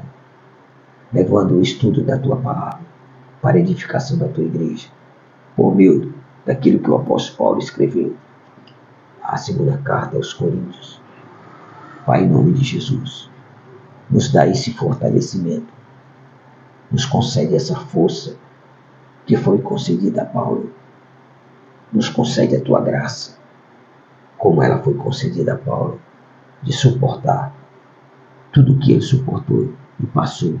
levando o estudo da tua palavra para a edificação da tua igreja, por meio daquilo que o apóstolo Paulo escreveu, a segunda carta aos Coríntios. Pai, em nome de Jesus, nos dá esse fortalecimento, nos concede essa força que foi concedida a Paulo, nos concede a tua graça, como ela foi concedida a Paulo, de suportar tudo o que ele suportou e passou.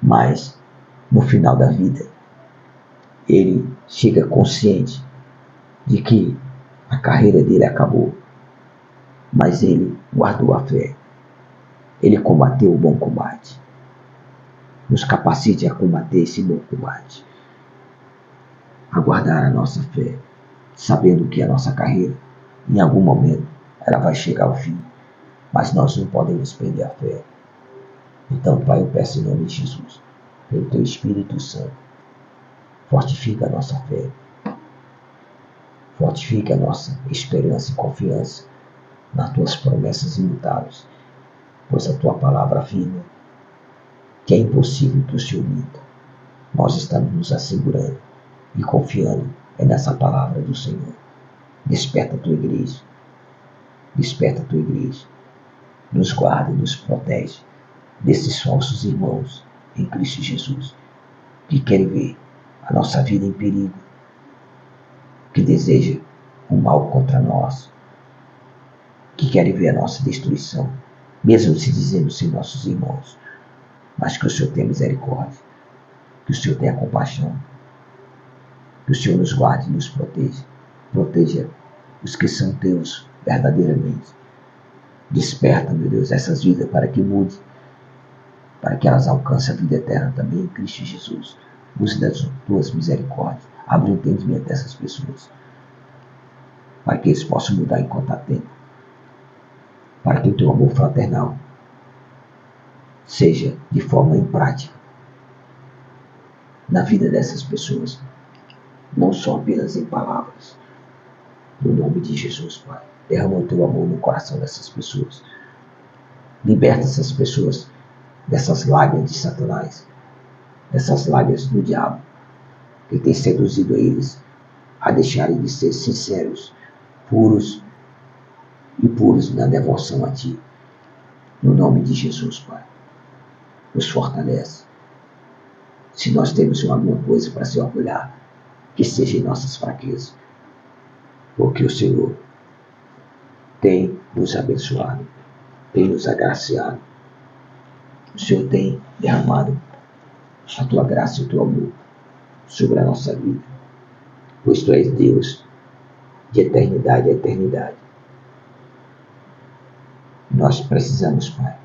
Mas, no final da vida, ele chega consciente de que a carreira dele acabou, mas ele guardou a fé. Ele combateu o bom combate. Nos capacite a combater esse bom combate, a guardar a nossa fé, sabendo que a nossa carreira, em algum momento, ela vai chegar ao fim, mas nós não podemos perder a fé. Então, Pai, eu peço em nome de Jesus, pelo teu Espírito Santo, fortifica a nossa fé, fortifica a nossa esperança e confiança nas tuas promessas imutáveis, pois a tua palavra afirma que é impossível que o Senhor minta. Nós estamos nos assegurando e confiando nessa palavra do Senhor. Desperta a tua igreja, desperta a tua igreja, nos guarda e nos protege desses falsos irmãos em Cristo Jesus, que querem ver a nossa vida em perigo, que deseja o mal contra nós, que querem ver a nossa destruição, mesmo se dizendo ser nossos irmãos, mas que o Senhor tenha misericórdia, que o Senhor tenha compaixão, que o Senhor nos guarde e nos proteja, proteja os que são teus verdadeiramente. Desperta, meu Deus, essas vidas para que mude, para que elas alcancem a vida eterna também em Cristo Jesus. Use das tuas misericórdias, abre o entendimento dessas pessoas, para que eles possam mudar enquanto há tempo, para que o teu amor fraternal seja de forma em prática na vida dessas pessoas, não só apenas em palavras. No nome de Jesus, Pai, derrama o teu amor no coração dessas pessoas, liberta essas pessoas dessas lágrimas de Satanás, dessas lágrimas do diabo, que tem seduzido eles a deixarem de ser sinceros, puros na devoção a Ti. No nome de Jesus, Pai, nos fortalece. Se nós temos alguma coisa para se orgulhar, que seja em nossas fraquezas, porque o Senhor tem nos abençoado, tem nos agraciado. O Senhor tem derramado a tua graça e o teu amor sobre a nossa vida, pois Tu és Deus de eternidade a eternidade. Nós precisamos, Pai,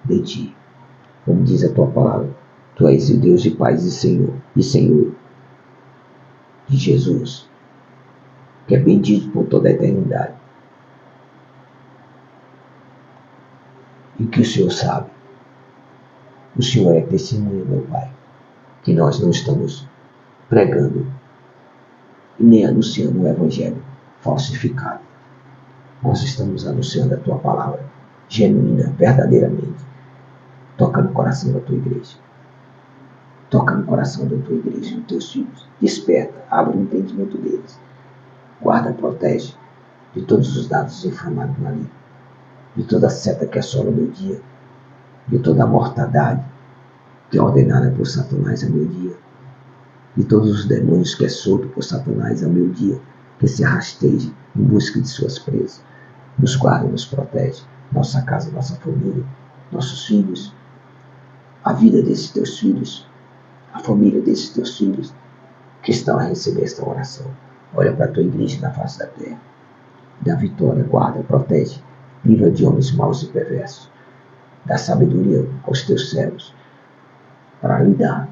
de Ti. Como diz a Tua palavra, Tu és o Deus de paz e Senhor de Jesus, que é bendito por toda a eternidade. E que o Senhor sabe. O Senhor é testemunha, meu Pai, que nós não estamos pregando e nem anunciando o Evangelho falsificado. Nós estamos anunciando a Tua palavra genuína, verdadeiramente. Toca no coração da Tua igreja. Toca no coração da Tua igreja e dos Teus filhos. Desperta, abre o entendimento deles. Guarda, protege de todos os dados inflamados na língua, de toda seta que assola o meu dia, de toda a mortandade que é ordenada por Satanás a meu dia, de todos os demônios que é solto por Satanás a meu dia, que se arrasteja em busca de suas presas. Nos guarda e nos protege, nossa casa, nossa família, nossos filhos, a vida desses Teus filhos, a família desses Teus filhos que estão a receber esta oração. Olha para a Tua igreja na face da terra. Dá vitória, guarda, protege, livra de homens maus e perversos. Dá sabedoria aos teus servos para lidar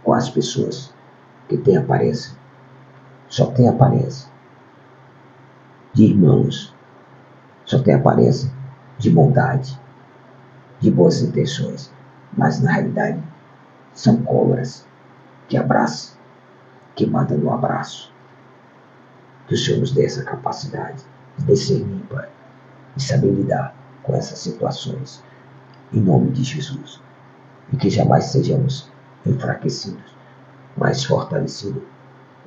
com as pessoas que têm aparência, só tem aparência de irmãos, só tem aparência de bondade, de boas intenções, mas na realidade são cobras que abraçam, que mandam no abraço. Que o Senhor nos dê essa capacidade de discernir, Pai, e saber lidar com essas situações, em nome de Jesus. E que jamais sejamos enfraquecidos, mas fortalecidos.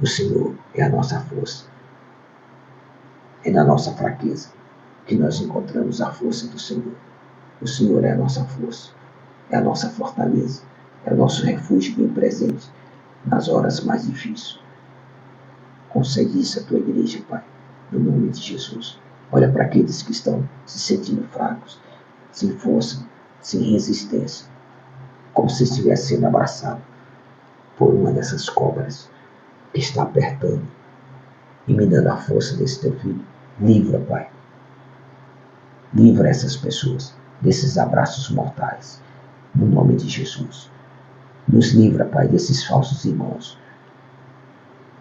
O Senhor é a nossa força. É na nossa fraqueza que nós encontramos a força do Senhor. O Senhor é a nossa força, é a nossa fortaleza, é o nosso refúgio bem presente nas horas mais difíceis. Concede isso à tua igreja, Pai, no nome de Jesus. Olha para aqueles que estão se sentindo fracos, sem força, sem resistência, como se estivesse sendo abraçado por uma dessas cobras que está apertando e me dando a força desse teu filho. Livra, Pai. Livra essas pessoas desses abraços mortais, no nome de Jesus. Nos livra, Pai, desses falsos irmãos.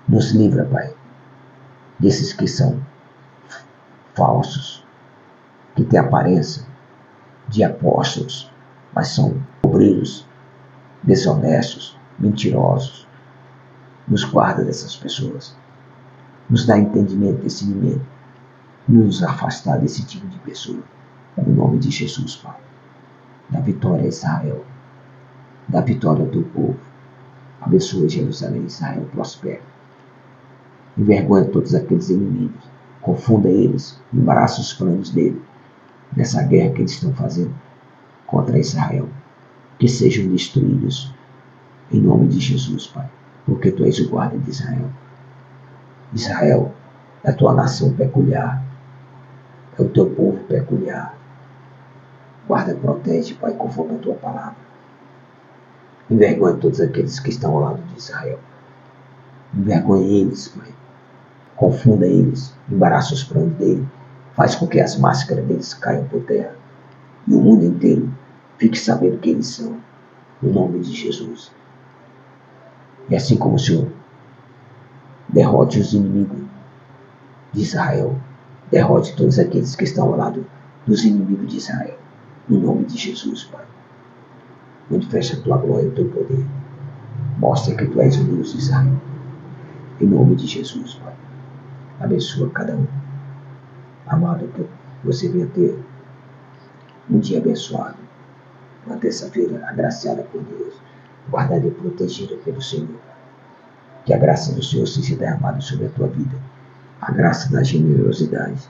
Nos livra, Pai, desses que são falsos, que têm aparência de apóstolos, mas são obreiros, desonestos, mentirosos. Nos guarda dessas pessoas. Nos dá entendimento, discernimento. Nos afastar desse tipo de pessoa. No nome de Jesus, Pai. Dá vitória a Israel. Dá vitória ao teu povo. Abençoa Jerusalém, Israel, prospera. Envergonha todos aqueles inimigos. Confunda eles, embaraça os planos dele. Nessa guerra que eles estão fazendo contra Israel. Que sejam destruídos. Em nome de Jesus, Pai. Porque tu és o guarda de Israel. Israel é a tua nação peculiar. É o teu povo peculiar. Guarda e protege, Pai, conforme a tua palavra. Envergonha todos aqueles que estão ao lado de Israel. Envergonha eles, Pai. Confunda eles, embaraça os planos dele. Faz com que as máscaras deles caiam por terra. E o mundo inteiro fique sabendo quem eles são. No nome de Jesus. E assim como o Senhor derrote os inimigos de Israel, derrote todos aqueles que estão ao lado dos inimigos de Israel. No nome de Jesus, Pai. Manifesta a tua glória e o teu poder. Mostra que tu és o Deus de Israel. Em nome de Jesus, Pai. Abençoa cada um. Amado, que você venha ter um dia abençoado. Uma terça-feira agraciada por Deus. Guardada e protegida pelo Senhor. Que a graça do Senhor seja derramada sobre a tua vida. A graça da generosidade.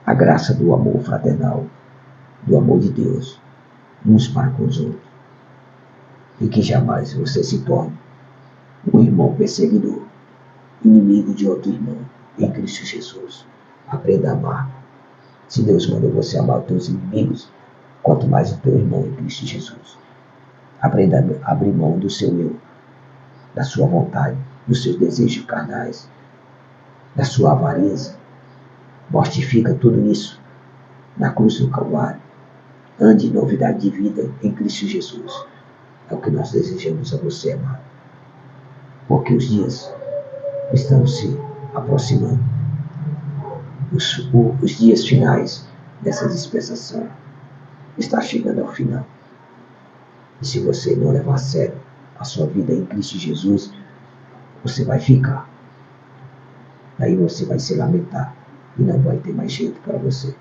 A graça do amor fraternal. Do amor de Deus. Uns para com os outros. E que jamais você se torne um irmão perseguidor. Inimigo de outro irmão. Em Cristo Jesus. Aprenda a amar. Se Deus mandou você amar os teus inimigos, quanto mais o teu irmão em Cristo Jesus. Aprenda a abrir mão do seu eu, da sua vontade, dos seus desejos carnais, da sua avareza. Mortifica tudo isso na cruz do Calvário. Ande em novidade de vida em Cristo Jesus. É o que nós desejamos a você, amado. Porque os dias estão se aproximando. Os dias finais dessa dispensação está chegando ao final. E se você não levar a sério a sua vida em Cristo Jesus, você vai ficar. Aí você vai se lamentar e não vai ter mais jeito para você.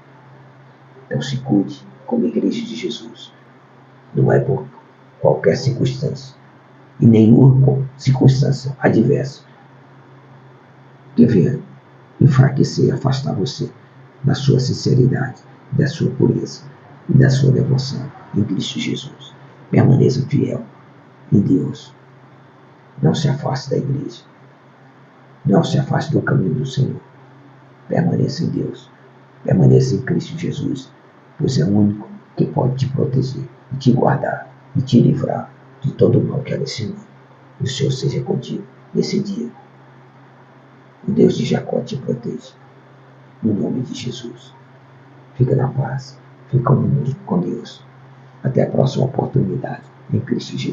Então se cuide como igreja de Jesus. Não é por qualquer circunstância e nenhuma circunstância adversa que venha enfraquecer e afastar você da sua sinceridade, da sua pureza e da sua devoção em Cristo Jesus. Permaneça fiel em Deus. Não se afaste da igreja. Não se afaste do caminho do Senhor. Permaneça em Deus. Permaneça em Cristo Jesus, pois é o único que pode te proteger e te guardar e te livrar de todo o mal que há nesse mundo. O Senhor seja contigo nesse dia. O Deus de Jacó te proteja. No nome de Jesus. Fica na paz. Fica com Deus. Até a próxima oportunidade. Em Cristo Jesus.